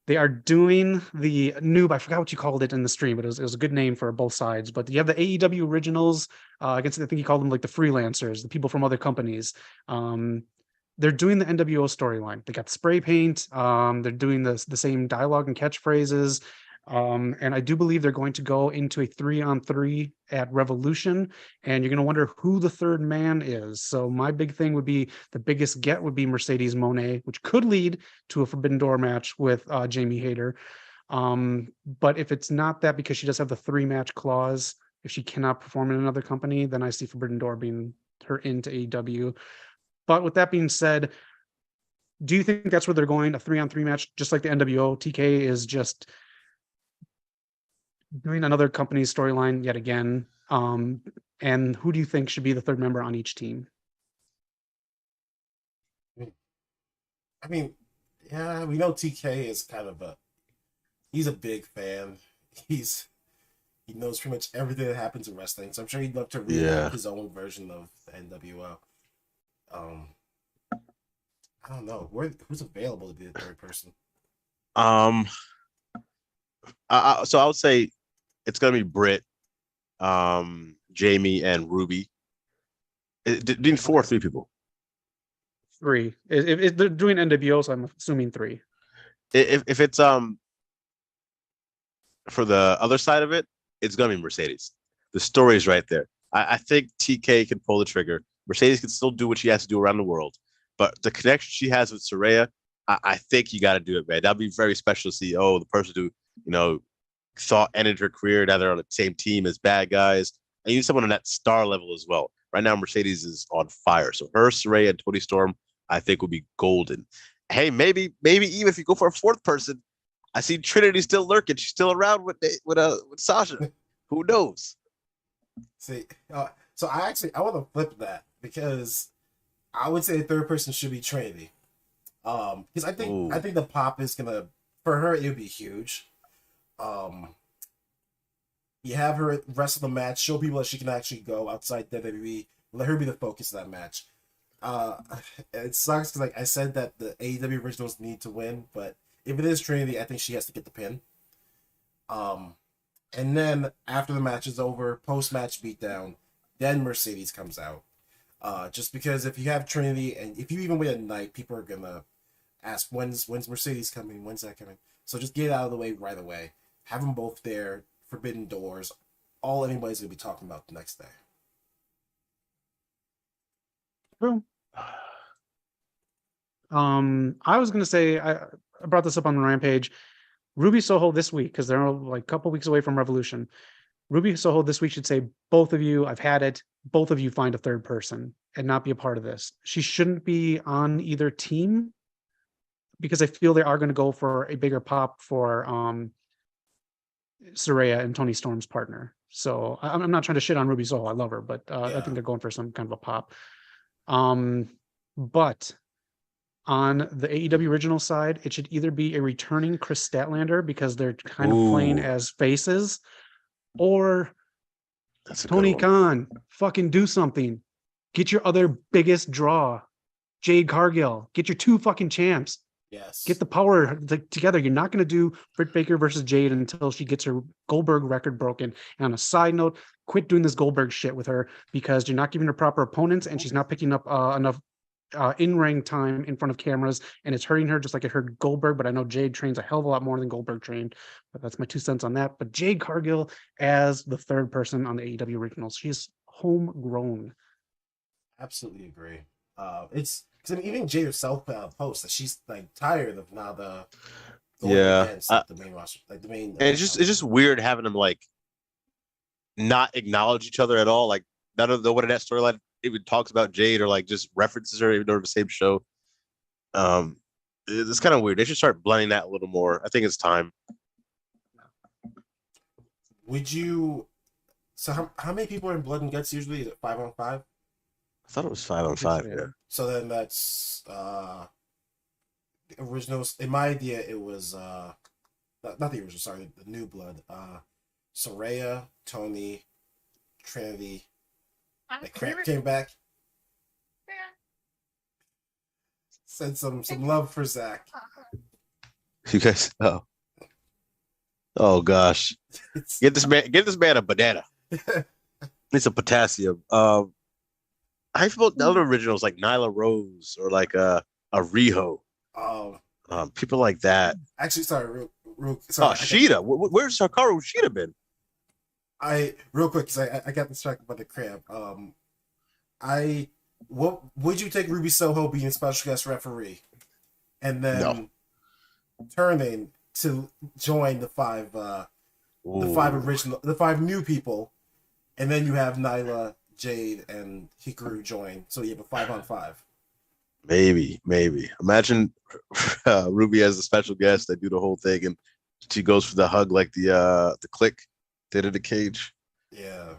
[SPEAKER 3] They are doing the noob. I forgot what you called it in the stream, but it was a good name for both sides. But you have the AEW originals against, I think you called them like the freelancers, the people from other companies. They're doing the NWO storyline. They got spray paint. They're doing the same dialogue and catchphrases. And I do believe they're going to go into a 3-on-3 at Revolution, and you're going to wonder who the third man is. So my big thing would be, the biggest get would be Mercedes Mone, which could lead to a Forbidden Door match with Jamie Hayter. But if it's not that, because she does have the 3-match clause, if she cannot perform in another company, then I see Forbidden Door being her into AEW. But with that being said, do you think that's where they're going? A 3-on-3 match, just like the NWO? TK is just doing another company's storyline yet again. And who do you think should be the third member on each team?
[SPEAKER 2] I mean, yeah, we know TK is kind of he's a big fan. He's He knows pretty much everything that happens in wrestling. So I'm sure he'd love to remake his own version of the NWO. I don't know who's available to be the third person.
[SPEAKER 1] So I would say it's gonna be Britt, Jamie, and Ruby. Doing 4 or 3 people.
[SPEAKER 3] 3. If they're doing NWO, so I'm assuming 3.
[SPEAKER 1] If it's for the other side of it, it's gonna be Mercedes. The story is right there. I think TK can pull the trigger. Mercedes can still do what she has to do around the world, but the connection she has with Saraya, I think you got to do it, man. That'd be very special to see. Oh, the person who thought ended her career, now they're on the same team as bad guys, and you need someone on that star level as well. Right now, Mercedes is on fire, so her, Saraya, and Toni Storm, I think, would be golden. Hey, maybe even if you go for a 4th person, I see Trinity still lurking. She's still around with Sasha. Who knows?
[SPEAKER 2] See, so I want to flip that because I would say the third person should be Trinity. Because I think the pop is gonna, for her, it would be huge. You have her wrestle the match, show people that she can actually go outside WWE, let her be the focus of that match. It sucks because, like I said, that the AEW originals need to win, but if it is Trinity, I think she has to get the pin. And then after the match is over, post-match beatdown, then Mercedes comes out. Just because if you have Trinity, and if you even wait a night, people are gonna ask, when's Mercedes coming? When's that coming? So just get it out of the way right away. Have them both there, forbidden doors. All anybody's gonna be talking about the next day.
[SPEAKER 3] True. I was gonna say I brought this up on the Rampage. Ruby Soho this week, because they're like a couple weeks away from Revolution. Ruby Soho this week should say, both of you, I've had it. Both of you find a third person and not be a part of this. She shouldn't be on either team because I feel they are going to go for a bigger pop for Saraya and Toni Storm's partner. So I'm not trying to shit on Ruby Soho. I love her, but I think they're going for some kind of a pop. But on the AEW original side, it should either be a returning Chris Statlander because they're kind of playing as faces, or Tony Khan, fucking do something. Get your other biggest draw, Jade Cargill. Get your 2 fucking champs.
[SPEAKER 2] Yes.
[SPEAKER 3] Get the power together. You're not going to do Britt Baker versus Jade until she gets her Goldberg record broken. And on a side note, quit doing this Goldberg shit with her because you're not giving her proper opponents and she's not picking up enough in-ring time in front of cameras, and it's hurting her just like it hurt Goldberg. But I know Jade trains a hell of a lot more than Goldberg trained. But that's my 2 cents on that. But Jade Cargill as the third person on the AEW originals, she's homegrown.
[SPEAKER 2] Absolutely agree. It's because even Jade herself posts that she's like tired of now the against, the main roster, like the main.
[SPEAKER 1] And it's just weird having them like not acknowledge each other at all. Like none of the one of that storyline even talks about Jade or like just references her even though they're the same show. It's kind of weird. They should start blending that a little more. I think it's time.
[SPEAKER 2] Would you? So how many people are in Blood and Guts usually? Is it 5-on-5?
[SPEAKER 1] I thought it was 5-on-5. Yeah.
[SPEAKER 2] So then that's the originals. In my idea, it was not the original. Sorry, the New Blood. Saraya, Tony, Trinity. The Cramp came back. Send some love for Zach.
[SPEAKER 1] You guys, oh gosh, get this man a banana. It's a potassium. I feel the other originals like Nyla Rose or like a Riho. People like that.
[SPEAKER 2] Actually, sorry, real sorry.
[SPEAKER 1] Sheeta. Where's Hikaru Sheeta been?
[SPEAKER 2] Real quick, because I got distracted by the cramp. What would you take Ruby Soho being a special guest referee, and then turning to join the 5 new people, and then you have Nyla, Jade, and Hikaru join, so you have a 5-on-5.
[SPEAKER 1] Maybe. Imagine Ruby as a special guest. They do the whole thing, and she goes for the hug like the Click did in the cage.
[SPEAKER 2] Yeah.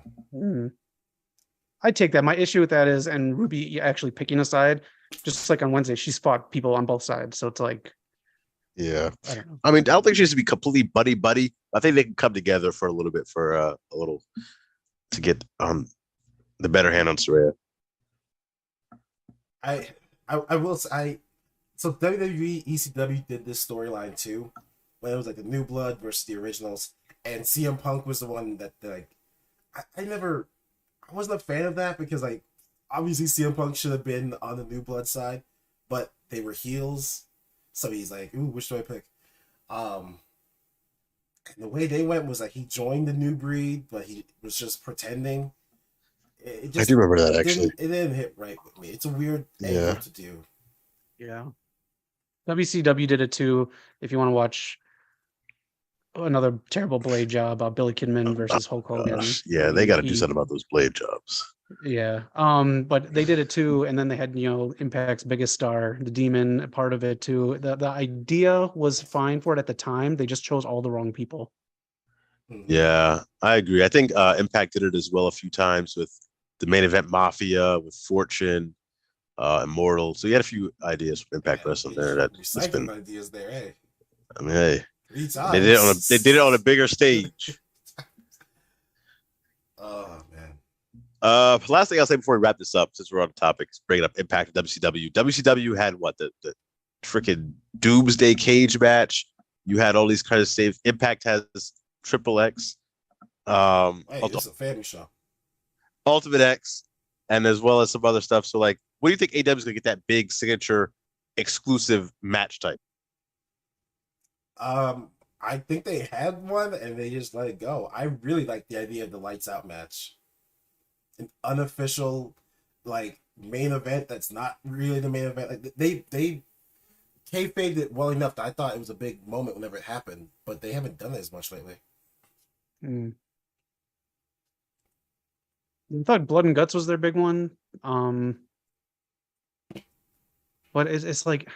[SPEAKER 3] I take that. My issue with that is, and Ruby actually picking a side, just like on Wednesday, she's fought people on both sides. So it's like,
[SPEAKER 1] Yeah.
[SPEAKER 3] I don't know.
[SPEAKER 1] I mean, I don't think she has to be completely buddy buddy. I think they can come together for a little bit for a little to get the better hand on Soraya.
[SPEAKER 2] I will say so WWE ECW did this storyline too, when it was like the New Blood versus the Originals, and CM Punk was the one that like I wasn't a fan of that because like obviously CM Punk should have been on the New Blood side, but they were heels, so he's like, ooh, which do I pick? Um, and the way they went was like he joined the New Breed, but he was just pretending. It
[SPEAKER 1] I
[SPEAKER 2] just
[SPEAKER 1] do remember that actually.
[SPEAKER 2] it didn't hit right with me. It's a weird angle
[SPEAKER 1] Yeah.
[SPEAKER 2] to do.
[SPEAKER 3] Yeah. WCW did it too. If you want to watch another terrible blade job, Billy Kidman versus Hulk Hogan.
[SPEAKER 1] Yeah, they got to do something about those blade jobs.
[SPEAKER 3] Yeah. But they did it too, and then they had, Impact's biggest star, the Demon, a part of it too. The idea was fine for it at the time. They just chose all the wrong people.
[SPEAKER 1] Yeah, I agree. I think Impact did it as well a few times with the Main Event Mafia, with Fortune, Immortal. So you had a few ideas from Impact Wrestling there. That's been
[SPEAKER 2] ideas there, hey.
[SPEAKER 1] I mean, hey,
[SPEAKER 2] 3 times.
[SPEAKER 1] they did it on a bigger stage.
[SPEAKER 2] Oh man.
[SPEAKER 1] Last thing I'll say before we wrap this up, since we're on the topic, is bringing up Impact and WCW. WCW had what the freaking Doomsday Cage match. You had all these kind of saves. Impact has Triple X,
[SPEAKER 2] Hey, it's a family show.
[SPEAKER 1] Ultimate X, and as well as some other stuff. So, like, what do you think AEW is going to get that big signature exclusive match type?
[SPEAKER 2] I think they had one and they just let it go. I really like the idea of the lights out match. An unofficial, like, main event that's not really the main event. Like they kayfabed it well enough that I thought it was a big moment whenever it happened, but they haven't done it as much lately.
[SPEAKER 3] I thought Blood and Guts was their big one. But it's like,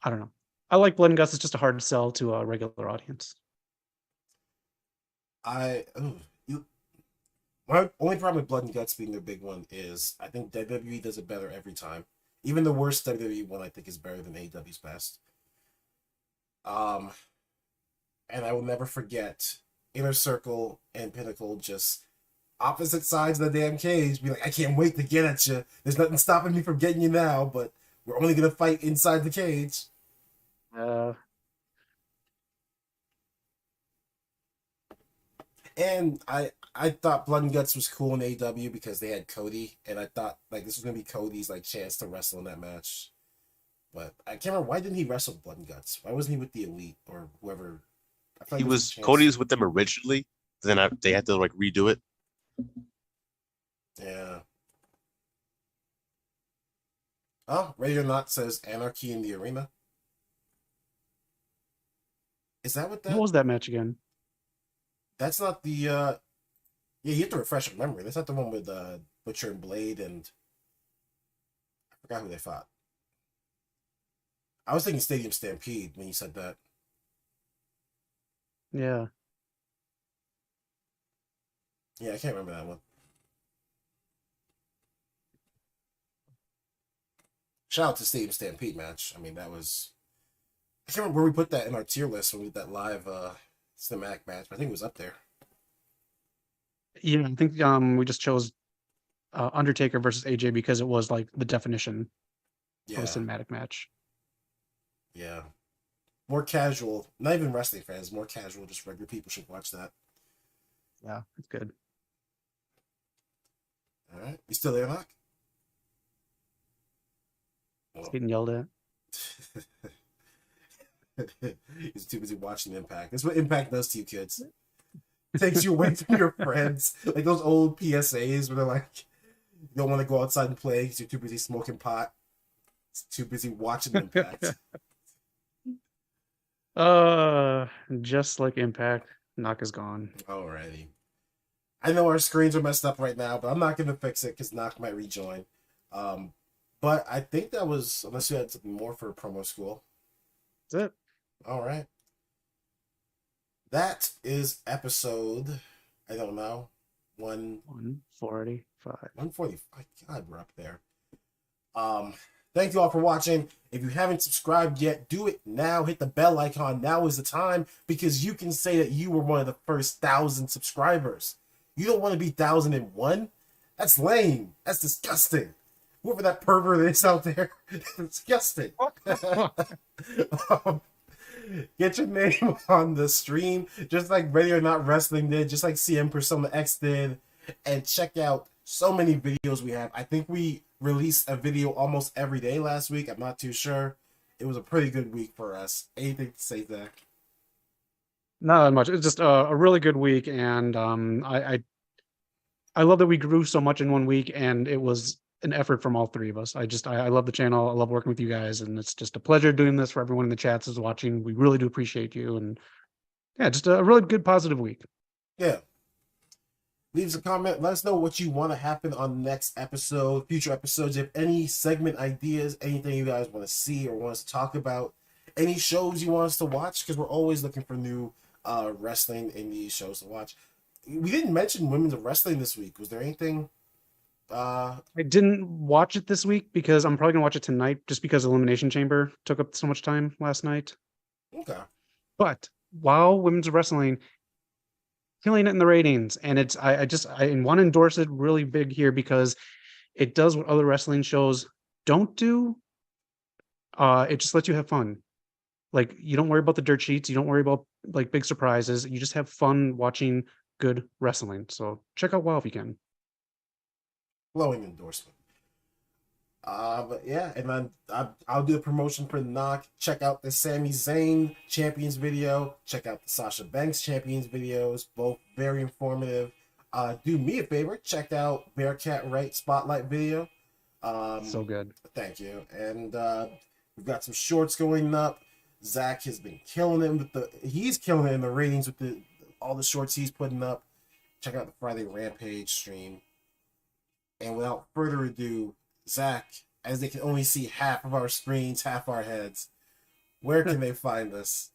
[SPEAKER 3] I don't know. I like Blood and Guts. It's just a hard sell to a regular audience.
[SPEAKER 2] My only problem with Blood and Guts being their big one is I think WWE does it better every time. Even the worst WWE one I think is better than AEW's best. And I will never forget Inner Circle and Pinnacle just opposite sides of the damn cage. Be like, I can't wait to get at you. There's nothing stopping me from getting you now, but we're only gonna fight inside the cage. And I thought Blood and Guts was cool in AEW because they had Cody, and I thought like this was gonna be Cody's like chance to wrestle in that match. But I can't remember, why didn't he wrestle Blood and Guts? Why wasn't he with the Elite or whoever? I
[SPEAKER 1] He was Cody was with them originally. Then they had to like redo it.
[SPEAKER 2] Yeah. Oh, Ready or Not says Anarchy in the Arena. Is that what that?
[SPEAKER 3] What was that match again?
[SPEAKER 2] That's not the. Yeah, you have to refresh your memory. That's not the one with Butcher and Blade and. I forgot who they fought. I was thinking Stadium Stampede when you said that.
[SPEAKER 3] Yeah.
[SPEAKER 2] Yeah, I can't remember that one. Shout out to Stadium Stampede match. I mean, that was. I can't remember where we put that in our tier list when we did that live cinematic match, but I think it was up there.
[SPEAKER 3] Yeah, I think we just chose Undertaker versus AJ because it was like the definition of a cinematic match.
[SPEAKER 2] Yeah. More casual, not even wrestling fans, more casual, just regular people should watch that.
[SPEAKER 3] Yeah, it's good.
[SPEAKER 2] All right. You still there, Hawk?
[SPEAKER 3] It's getting yelled at.
[SPEAKER 2] He's too busy watching Impact. That's what Impact does to you kids. It takes you away from your friends. Like those old PSAs where they're like, you don't want to go outside and play because you're too busy smoking pot. It's too busy watching Impact.
[SPEAKER 3] Just like Impact, Knock is gone.
[SPEAKER 2] Alrighty. I know our screens are messed up right now, but I'm not going to fix it because Knock might rejoin. But I think that was, unless you had something more for promo school.
[SPEAKER 3] That's it.
[SPEAKER 2] All right. That is episode, I don't know,
[SPEAKER 3] 145.
[SPEAKER 2] 145. God, we're up there. Thank you all for watching. If you haven't subscribed yet, do it now. Hit the bell icon. Now is the time, because you can say that you were one of the first 1,000 subscribers. You don't want to be 1,001? That's lame. That's disgusting. Whoever that pervert is out there, disgusting. Get your name on the stream, just like Ready or Not Wrestling did, just like CM Persona X did, and check out so many videos we have. I think we released a video almost every day last week. I'm not too sure. It was a pretty good week for us. Anything to say, Zach?
[SPEAKER 3] Not that much. It's just a really good week, and I love that we grew so much in 1 week, and it was an effort from all three of us. I love the channel. I love working with you guys, and it's just a pleasure doing this for everyone in the chats is watching. We really do appreciate you, and yeah, just a really good positive week.
[SPEAKER 2] Yeah. Leave us a comment. Let us know what you want to happen on the next episode, future episodes. If any segment ideas, anything you guys want to see or want us to talk about, any shows you want us to watch, because we're always looking for new wrestling in these shows to watch. We didn't mention women's wrestling this week. Was there anything?
[SPEAKER 3] I didn't watch it this week because I'm probably gonna watch it tonight, just because Elimination Chamber took up so much time last night.
[SPEAKER 2] Okay.
[SPEAKER 3] But while women's wrestling, killing it in the ratings, and I want to endorse it really big here because it does what other wrestling shows don't do. It just lets you have fun. Like, you don't worry about the dirt sheets, you don't worry about like big surprises. You just have fun watching good wrestling. So check out WoW if you can.
[SPEAKER 2] Glowing endorsement. But yeah, and then I'll do a promotion for the knock. Check out the Sami Zayn Champions video. Check out the Sasha Banks Champions videos. Both very informative. Do me a favor. Check out Bearcat Right Spotlight video.
[SPEAKER 3] So good.
[SPEAKER 2] Thank you. And we've got some shorts going up. Zach has been killing it with he's killing it in the ratings with all the shorts he's putting up. Check out the Friday Rampage stream. And without further ado, Zach, as they can only see half of our screens, half our heads, where can they find us?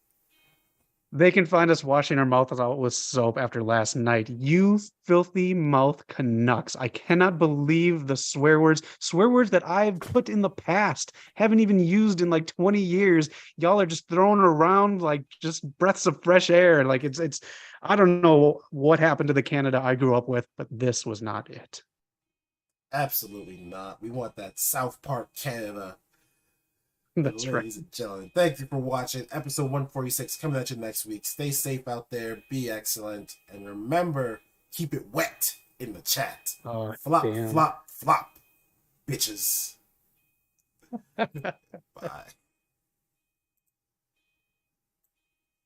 [SPEAKER 3] They can find us washing our mouths out with soap after last night. You filthy mouth Canucks. I cannot believe the swear words that I've put in the past, haven't even used in like 20 years. Y'all are just throwing around like just breaths of fresh air. Like it's I don't know what happened to the Canada I grew up with, but this was not it.
[SPEAKER 2] Absolutely not. We want that South Park Canada.
[SPEAKER 3] That's right.
[SPEAKER 2] Ladies and gentlemen, thank you for watching. Episode 146 coming at you next week. Stay safe out there. Be excellent. And remember, keep it wet in the chat.
[SPEAKER 3] Oh,
[SPEAKER 2] flop,
[SPEAKER 3] damn.
[SPEAKER 2] flop, flop, bitches. Bye.